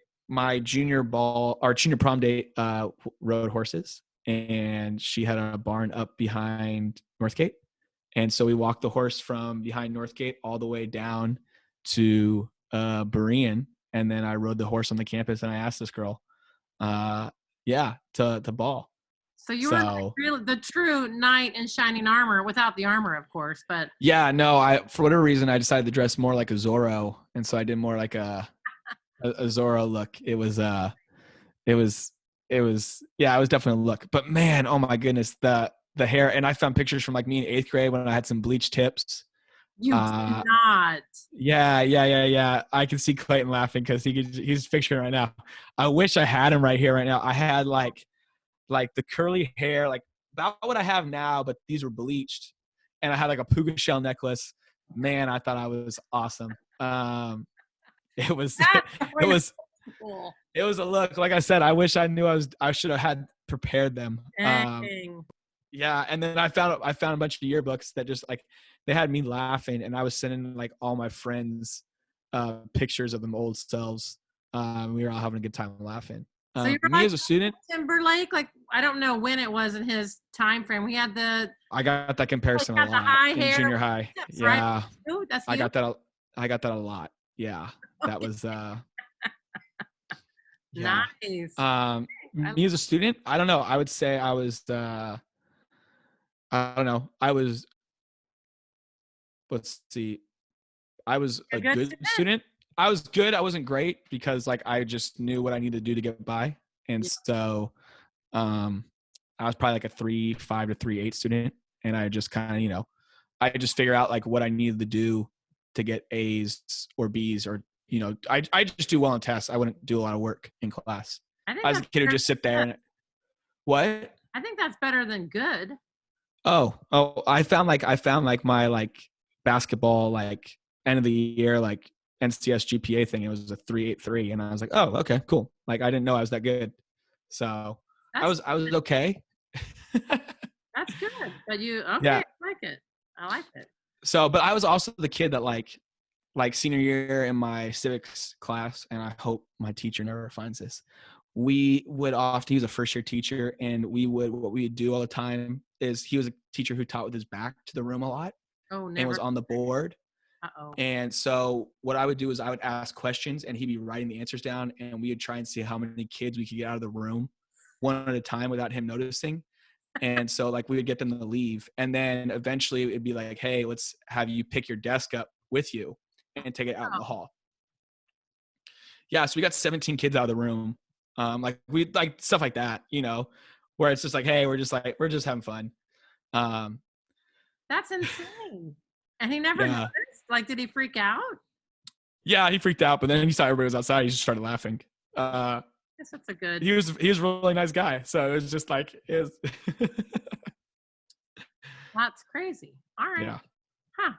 junior prom date rode horses, and she had a barn up behind Northgate, and so we walked the horse from behind Northgate all the way down to Berean, and then I rode the horse on the campus, and I asked this girl to ball. So you were like really the true knight in shining armor without the armor, of course, but yeah, no, for whatever reason I decided to dress more like a Zorro, and so I did more like a Zorro look. It was definitely a look. But man, oh my goodness, the hair. And I found pictures from like me in 8th grade when I had some bleached tips. You did not. Yeah. I can see Clayton laughing because he's picturing right now. I wish I had him right here right now. I had like the curly hair, like about what I have now, but these were bleached, and I had like a puka shell necklace. Man, I thought I was awesome. It was it was Cool. it was a look. Like I said, I wish I knew I should have had prepared them. Dang. Yeah, and then I found a bunch of yearbooks that just like they had me laughing, and I was sending like all my friends pictures of them old selves. We were all having a good time laughing. So you're Me like as a student, Timberlake, like I don't know when it was in his time frame. We had I got that comparison got a the lot high in hair junior high. tips, Yeah, right? Ooh, that's I you. got that. I got that a lot. Yeah, that was yeah. Nice. Me as a student, I don't know. I would say I was I don't know. Let's see. I was a good student. I was good. I wasn't great because like I just knew what I needed to do to get by. And so I was probably like a 3.5 to 3.8 student. And I just kind of, I just figure out like what I needed to do to get A's or B's or, I just do well in tests. I wouldn't do a lot of work in class. I was a kid who just sit there and what? I think that's better than good. Oh, I found like my like basketball like end of the year like NCS GPA thing. It was a 3.83, and I was like, oh, okay, cool. Like I didn't know I was that good, so I was okay. That's good. But okay, Yeah. I like it. I like it. So, but I was also the kid that like senior year in my civics class, and I hope my teacher never finds this. We would often, he was a first year teacher, and what we would do all the time is he was a teacher who taught with his back to the room a lot. Oh, never. And was on the board. Uh-oh. And so what I would do is I would ask questions, and he'd be writing the answers down, and we would try and see how many kids we could get out of the room one at a time without him noticing. And so like we would get them to leave. And then eventually it'd be like, hey, let's have you pick your desk up with you and take it out in the hall. Yeah. So we got 17 kids out of the room. Like we like stuff like that, where it's just like, hey, we're just having fun. That's insane. And he never noticed? Like, did he freak out? Yeah, he freaked out, but then he saw everybody was outside. He just started laughing. I guess that's a good. He was a really nice guy. So it was just like That's crazy. All right. Yeah. Huh.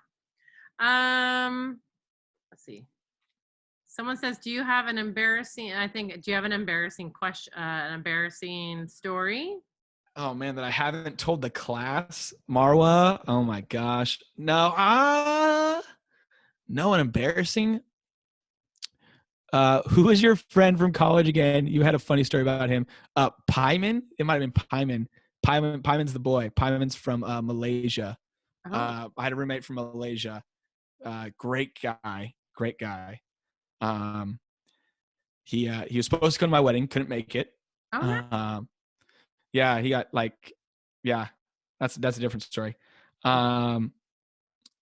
Let's see. Someone says, do you have an embarrassing question, an embarrassing story? Oh man, that I haven't told the class, Marwa. Oh my gosh. No, no one embarrassing. Who was your friend from college again? You had a funny story about him. Pyman? It might have been Pyman. Pyman's the boy. Pyman's from Malaysia. I had a roommate from Malaysia. Great guy. He was supposed to come to my wedding, couldn't make it. Yeah, he got that's a different story. I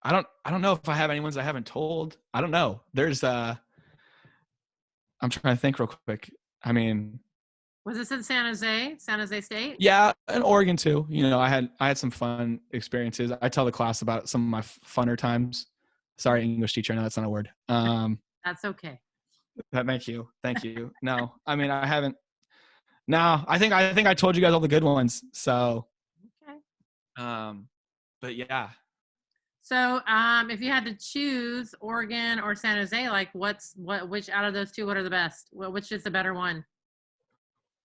don't know if I have any ones I haven't told. I don't know. There's I'm trying to think real quick. I mean, was this in San Jose State? Yeah, and Oregon too. I had some fun experiences. I tell the class about some of my funner times. Sorry, English teacher. I know that's not a word. That's okay. Thank you. No, I mean I haven't. No, I think I told you guys all the good ones. So, okay. But yeah. So, if you had to choose Oregon or San Jose, like which out of those two, what are the best? Which is the better one?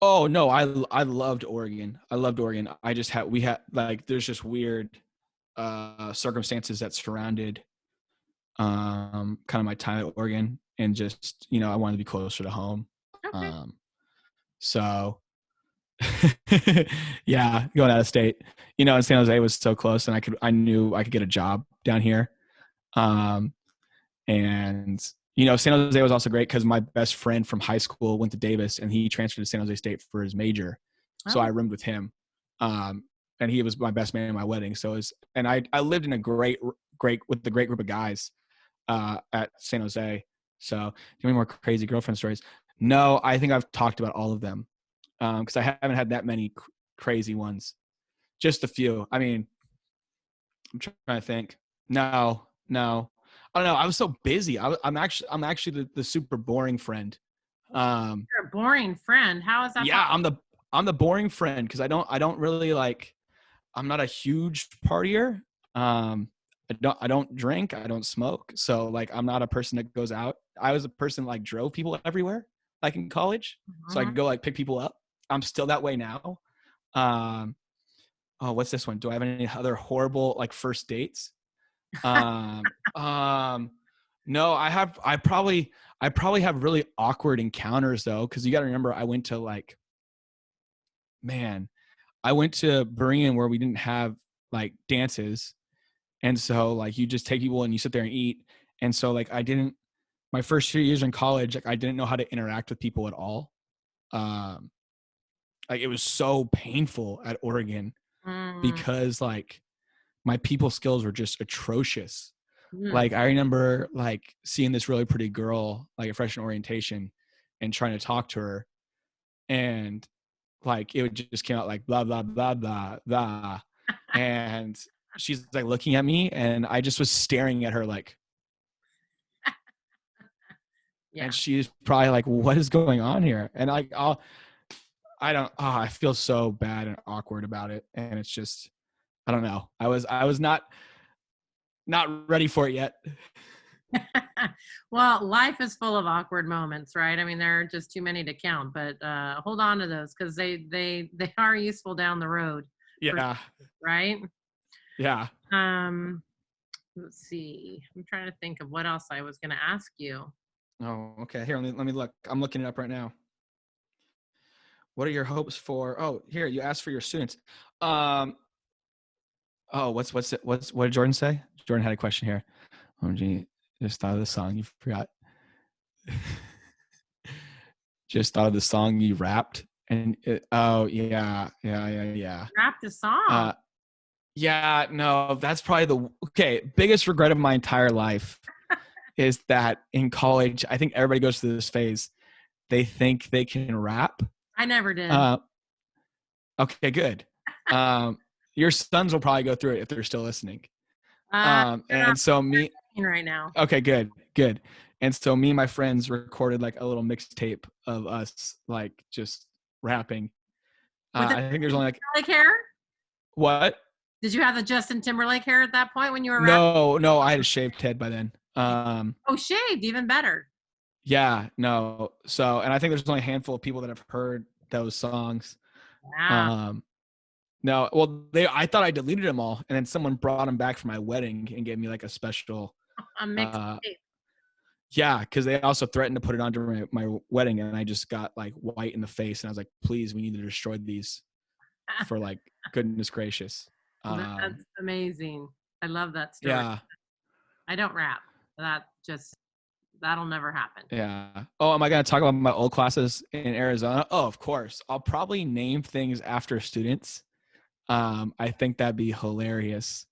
Oh no, I loved Oregon. We had like there's just weird circumstances that surrounded kind of my time at Oregon, and just I wanted to be closer to home. Okay. So yeah, going out of state, and San Jose was so close, and I knew I could get a job down here. And San Jose was also great because my best friend from high school went to Davis, and he transferred to San Jose State for his major. So I roomed with him. And he was my best man at my wedding. So I lived in a great with a great group of guys at San Jose. So give me more crazy girlfriend stories. No, I think I've talked about all of them because I haven't had that many crazy ones. Just a few. I mean, I'm trying to think. No, No, I don't know. I was so busy. I'm actually the super boring friend. You're a boring friend. How is that Yeah, possible? I'm the boring friend because I don't really like. I'm not a huge partier. I don't drink. I don't smoke. So like I'm not a person that goes out. I was a person like drove people everywhere, like in college. So I Mhm. could go like pick people up. I'm still that way now. Um, oh, what's this one? Do I have any other horrible like first dates? Um, um, no, I probably have really awkward encounters though, because you got to remember I went to like, man, I went to Berean where we didn't have like dances, and so like you just take people and you sit there and eat, and so like I didn't my first 2 years in college, like I didn't know how to interact with people at all. Um, like it was so painful at Oregon Mm, because like my people skills were just atrocious. mm. Like I remember like seeing this really pretty girl like at freshman orientation and trying to talk to her, and like it just came out like blah blah blah blah blah, and she's like looking at me and I just was staring at her like, Yeah. and she's probably like, what is going on here? And like I don't I feel so bad and awkward about it, and it's just I don't know. I was not ready for it yet. Well, life is full of awkward moments, right? I mean, there are just too many to count, but hold on to those because they are useful down the road, for, Yeah, right? yeah. Um, let's see. I'm trying to think of what else I was going to ask you. Oh, okay. Here, let me look. I'm looking it up right now. What are your hopes for? Oh, here you asked for your students. Um. Oh, what did Jordan say? Jordan had a question here. Oh, gee, just thought of the song you forgot. Just thought of the song you rapped, and oh yeah. Wrap the song. Uh, yeah, no, that's probably the biggest regret of my entire life is that in college, I think everybody goes through this phase. They think they can rap. I never did. Uh, okay, good. Your sons will probably go through it if they're still listening. They're not And so me, listening right now. okay, good. And so me and my friends recorded like a little mixtape of us like just rapping. With the I think there's only like Timberlake hair? what? Did you have the Justin Timberlake hair at that point when you were rapping? No, I had a shaved head by then. Oh, shaved, even better. Yeah, no. So, and I think there's only a handful of people that have heard those songs. Wow. No, well, I thought I deleted them all, and then someone brought them back for my wedding and gave me like a special. A mixed tape. Yeah, because they also threatened to put it on during my wedding, and I just got like white in the face, and I was like, "Please, we need to destroy these for like goodness gracious." That's amazing. I love that story. Yeah, I don't rap. That'll never happen. yeah. Oh, am I going to talk about my old classes in Arizona? Oh, of course. I'll probably name things after students. I think that'd be hilarious.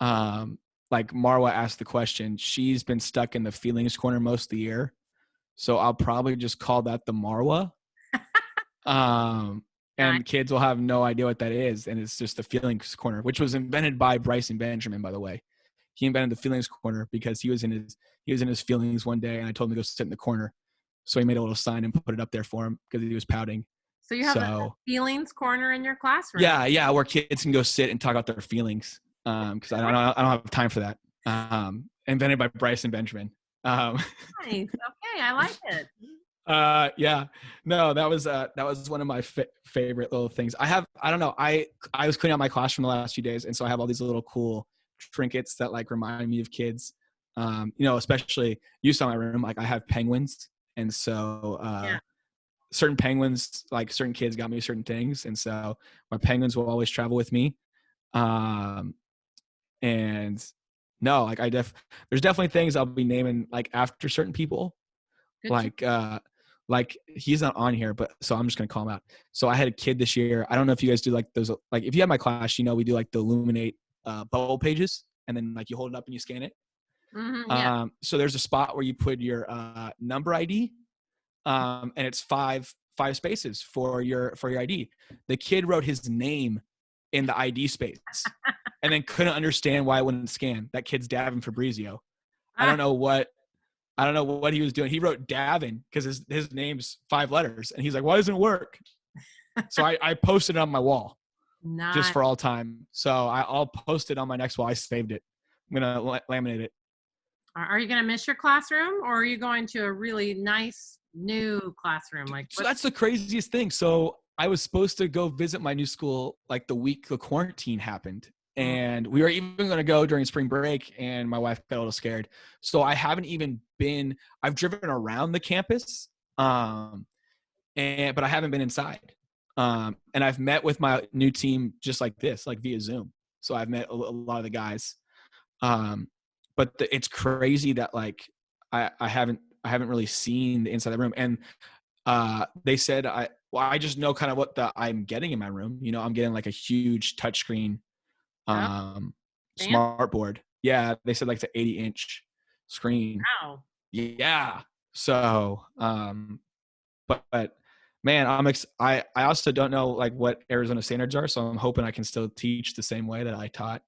Like Marwa asked the question, she's been stuck in the feelings corner most of the year. So I'll probably just call that the Marwa. Nice. And kids will have no idea what that is. And it's just the feelings corner, which was invented by Bryson Benjamin, by the way. He invented the feelings corner because he was in his feelings one day, and I told him to go sit in the corner. So he made a little sign and put it up there for him because he was pouting. So you have a feelings corner in your classroom. Yeah, where kids can go sit and talk about their feelings. Because I don't have time for that. Invented by Bryson Benjamin. Nice. Okay, I like it. Yeah, no, that was one of my favorite little things. I don't know. I was cleaning out my classroom the last few days, and so I have all these little cool trinkets that like remind me of kids. Especially you saw my room. Like I have penguins, and so Yeah. certain penguins, like certain kids, got me certain things, and so my penguins will always travel with me. And no, like there's definitely things I'll be naming like after certain people. Good Like he's not on here, but so I'm just gonna call him out. So I had a kid this year. I don't know if you guys do like those, like if you have my class, we do like the Illuminate bubble pages, and then like you hold it up and you scan it. Yeah. So there's a spot where you put your number ID, and it's five spaces for your ID. The kid wrote his name in the ID space. and then couldn't understand why it wouldn't scan. That kid's Davin Fabrizio. I don't know what he was doing. He wrote Davin because his name's 5 letters, and he's like, why doesn't it work? So I posted it on my wall just for all time. So I'll post it on my next wall. I saved it. I'm gonna laminate it. Are you gonna miss your classroom, or are you going to a really nice new classroom? So that's the craziest thing. So I was supposed to go visit my new school like the week the quarantine happened. And we were even going to go during spring break, and my wife got a little scared. So I haven't even been – I've driven around the campus, but I haven't been inside. And I've met with my new team just like this, like via Zoom. So I've met a lot of the guys. But it's crazy that like I haven't really seen the inside of the room. And they said I just know kind of what I'm getting in my room. You know, I'm getting like a huge touchscreen smart board. Yeah, they said like the 80-inch screen. Wow. Yeah. So but man, I also don't know like what Arizona standards are, so I'm hoping I can still teach the same way that I taught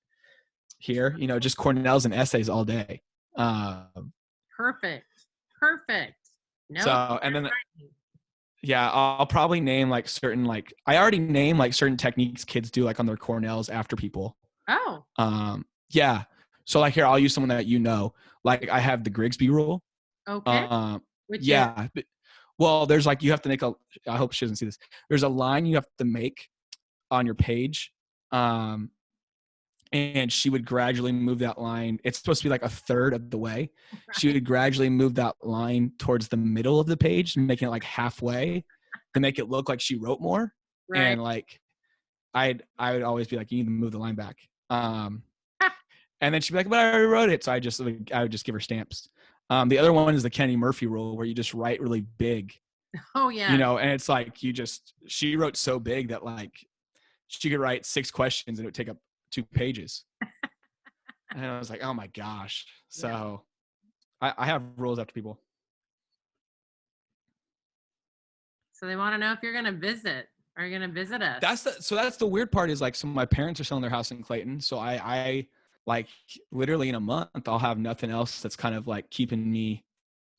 here, you know, just Cornells and essays all day. Perfect. No. So and then yeah, I'll probably name like certain like I already name like certain techniques kids do like on their Cornells after people. Oh. Yeah. So like here, I'll use someone that you know. Like I have the Grigsby rule. Okay. Yeah. Well, there's like you have to make I hope she doesn't see this. There's a line you have to make on your page. And she would gradually move that line. It's supposed to be like a third of the way. She would gradually move that line towards the middle of the page, making it like halfway to make it look like she wrote more. Right. And like, I would always be like, you need to move the line back. And then she'd be like, but I already wrote it. So I would just give her stamps. The other one is the Kenny Murphy rule where you just write really big. Oh yeah. You know, and it's like, she wrote so big that like she could write 6 questions and it would take up 2 pages. And I was like, oh my gosh. So I have rules after people. So they want to know if you're going to visit. Are you going to visit us? That's the weird part is like, so my parents are selling their house in Clayton. So I like literally in a month, I'll have nothing else that's kind of like keeping me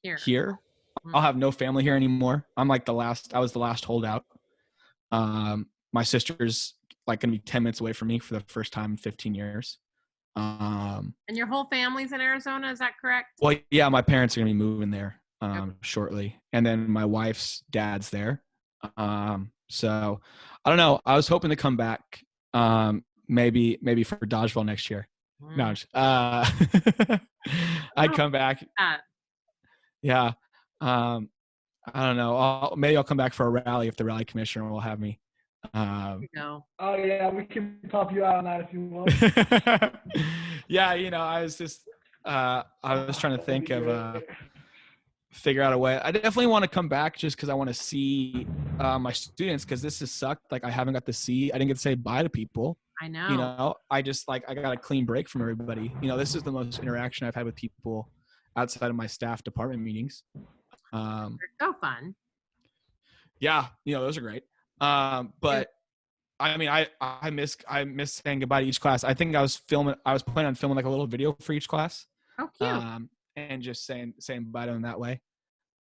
here. Mm-hmm. I'll have no family here anymore. I'm like I was the last holdout. My sister's like going to be 10 minutes away from me for the first time in 15 years. And your whole family's in Arizona, is that correct? Well, yeah, my parents are going to be moving there shortly. And then my wife's dad's there. So I don't know. I was hoping to come back maybe for Dodgeball next year. No, I'd come back. Yeah. I don't know. Maybe I'll come back for a rally if the rally commissioner will have me. Oh yeah, we can pop you out on that if you want. Yeah, you know, I was just I was trying to think of figure out a way. I definitely want to come back just because I want to see my students, because this has sucked. Like I haven't got to see. I didn't get to say bye to people. I know. You know, I just like I got a clean break from everybody. You know, this is the most interaction I've had with people outside of my staff department meetings. They're so fun. Yeah, you know, those are great. But I mean, I miss saying goodbye to each class. I think I was planning on filming like a little video for each class. Oh, cute. And just saying bye to them that way.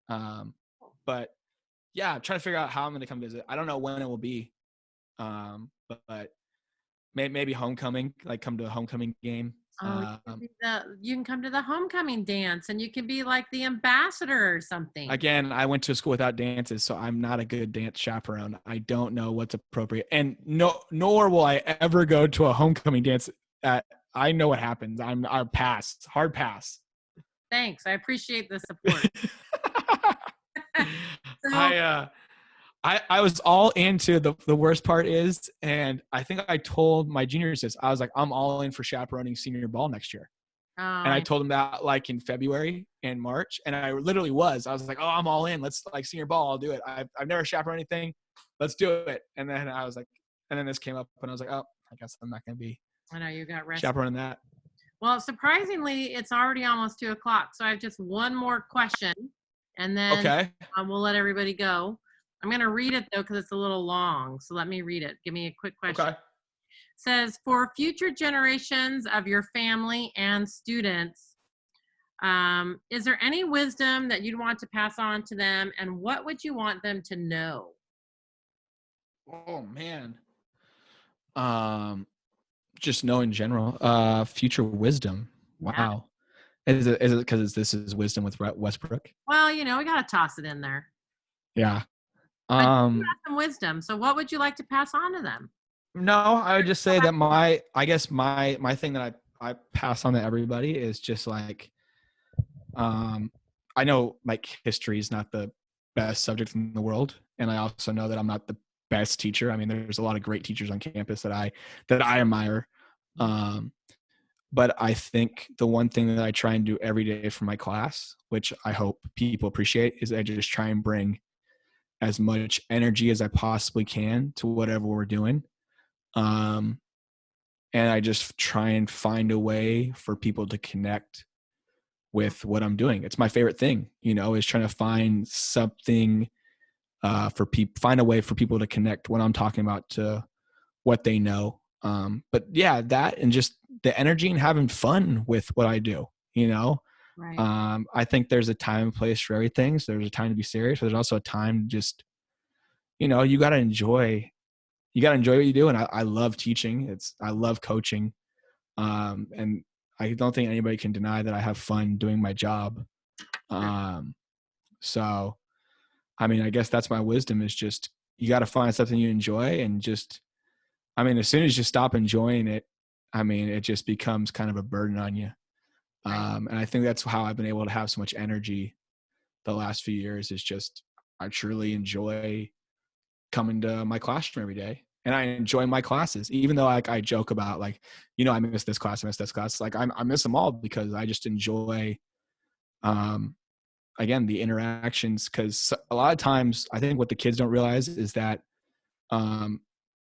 But yeah, I'm trying to figure out how I'm going to come visit. I don't know when it will be. But maybe homecoming, like come to a homecoming game. You can come to the homecoming dance, and you can be like the ambassador or something. Again, I went to a school without dances, so I'm not a good dance chaperone. I don't know what's appropriate, and nor will I ever go to a homecoming dance. I know what happens. I'll pass, hard pass. Thanks, I appreciate the support. I was all into the worst part is, and I think I told my juniors this. I was like, I'm all in for chaperoning senior ball next year. And I told them that like in February and March. And I literally was. I was like, oh, I'm all in. Let's like senior ball. I'll do it. I've never chaperoned anything. Let's do it. And then I was like, and then this came up and I was like, oh, I guess I'm not going to be. I know you got rested. Chaperoning that. Well, surprisingly, it's already almost 2:00. So I have just one more question. And then we'll let everybody go. I'm going to read it, though, because it's a little long. So let me read it. Give me a quick question. says, for future generations of your family and students, is there any wisdom that you'd want to pass on to them, and what would you want them to know? Oh man. Just know in general, future wisdom. Yeah. Wow. Is it because this is wisdom with Westbrook? Well, we got to toss it in there. Yeah. But you have some wisdom. So what would you like to pass on to them? No, I would just say that my thing that I pass on to everybody is just like, I know like history is not the best subject in the world. And I also know that I'm not the best teacher. I mean, there's a lot of great teachers on campus that I admire. But I think the one thing that I try and do every day for my class, which I hope people appreciate, is I just try and bring as much energy as I possibly can to whatever we're doing. And I just try and find a way for people to connect with what I'm doing. It's my favorite thing, is trying to find something for people, find a way for people to connect what I'm talking about to what they know. But yeah, that and just the energy and having fun with what I do, Right. I think there's a time and place for everything. So there's a time to be serious, but there's also a time to just, you got to enjoy what you do. And I love teaching. I love coaching. And I don't think anybody can deny that I have fun doing my job. So, I mean, I guess that's my wisdom is just, you got to find something you enjoy and just, as soon as you stop enjoying it, it just becomes kind of a burden on you. And I think that's how I've been able to have so much energy the last few years is just, I truly enjoy coming to my classroom every day. And I enjoy my classes, even though I joke about like, I miss this class, I miss this class. Like I miss them all because I just enjoy, again, the interactions. Cause a lot of times I think what the kids don't realize is that,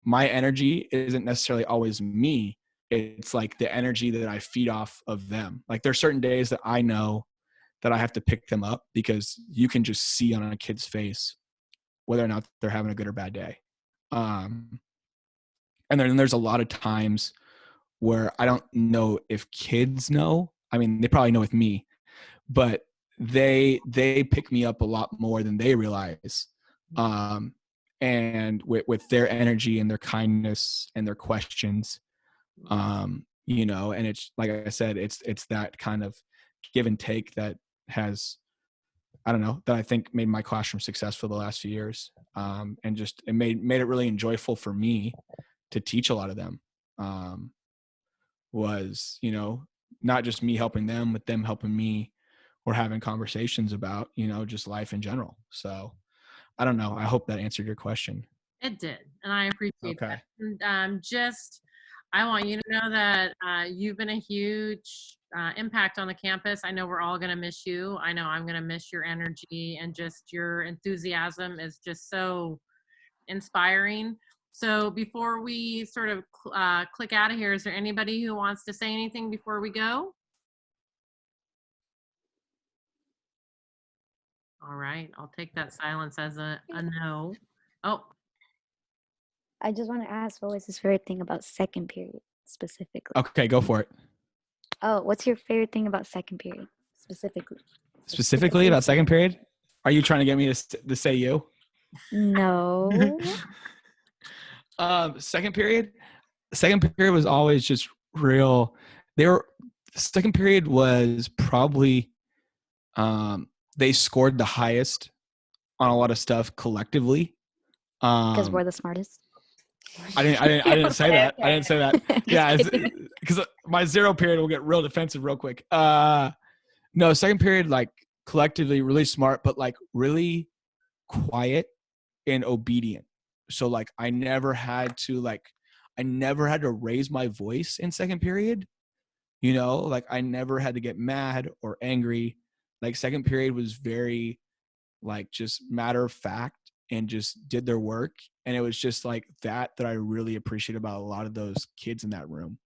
my energy isn't necessarily always me. It's like the energy that I feed off of them. Like there's certain days that I know that I have to pick them up because you can just see on a kid's face whether or not they're having a good or bad day. And then there's a lot of times where I don't know if kids know. I mean, they probably know with me, but they pick me up a lot more than they realize. And with their energy and their kindness and their questions, and it's like I said, it's that kind of give and take that has, I don't know, that I think made my classroom successful the last few years. And just it made it really enjoyable for me to teach a lot of them. Was, not just me helping them, but them helping me or having conversations about, just life in general. So I don't know. I hope that answered your question. It did, and I appreciate Okay. that. And I want you to know that you've been a huge impact on the campus. I know we're all going to miss you. I know I'm going to miss your energy, and just your enthusiasm is just so inspiring. So before we sort of click out of here, is there anybody who wants to say anything before we go? All right, I'll take that silence as a no. Oh. I just want to ask, what was his favorite thing about second period specifically? Okay, go for it. Oh, what's your favorite thing about second period specifically? Specifically about second period? Are you trying to get me to say you? No. Second period was always just real. Second period was probably, they scored the highest on a lot of stuff collectively. Because we're the smartest. I didn't say that. I didn't say that. Yeah, because my zero period will get real defensive real quick. No, second period, like collectively really smart, but like really quiet and obedient. So like I never had to raise my voice in second period. Like I never had to get mad or angry. Like second period was very like just matter of fact and just did their work. And it was just like that I really appreciate about a lot of those kids in that room,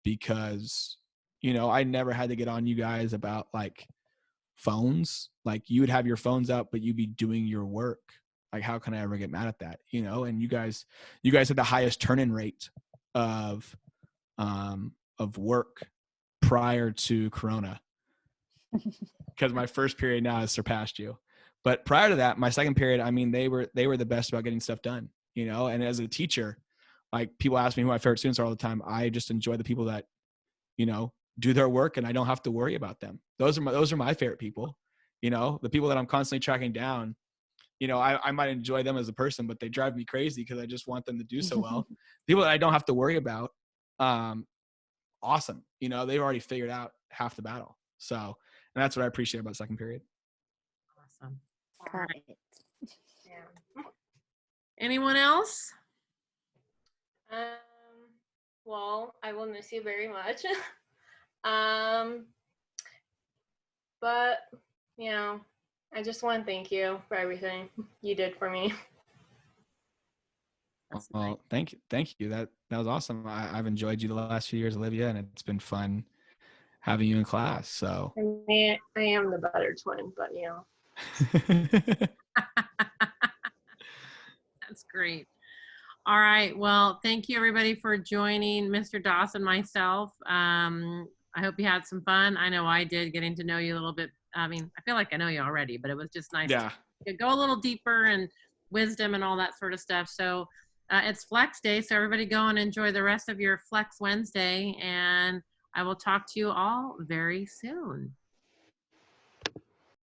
because, I never had to get on you guys about like phones. Like you would have your phones out, but you'd be doing your work. Like, how can I ever get mad at that? And you guys had the highest turn-in rate of work prior to Corona, because my first period now has surpassed you. But prior to that, my second period, I mean, they were the best about getting stuff done, you know. And as a teacher, like, people ask me who my favorite students are all the time. I just enjoy the people that, you know, do their work and I don't have to worry about them. Those are my favorite people. You know, the people that I'm constantly tracking down, you know, I might enjoy them as a person, but they drive me crazy because I just want them to do so well. People that I don't have to worry about, awesome. You know, they've already figured out half the battle. So, and that's what I appreciate about second period. Awesome. Got it. Yeah. Anyone else? Well, I will miss you very much. But, you know, I just want to thank you for everything you did for me. That's Well, nice. thank you. That was awesome. I've enjoyed you the last few years, Olivia, and it's been fun having you in class. So I am the better twin, but, you know. That's great. All right. Well, thank you everybody for joining Mr. Doss and myself. I hope you had some fun. I know I did, getting to know you a little bit. I mean, I feel like I know you already, but it was just nice Yeah. to go a little deeper and wisdom and all that sort of stuff. So it's Flex Day. So everybody go and enjoy the rest of your Flex Wednesday. And I will talk to you all very soon.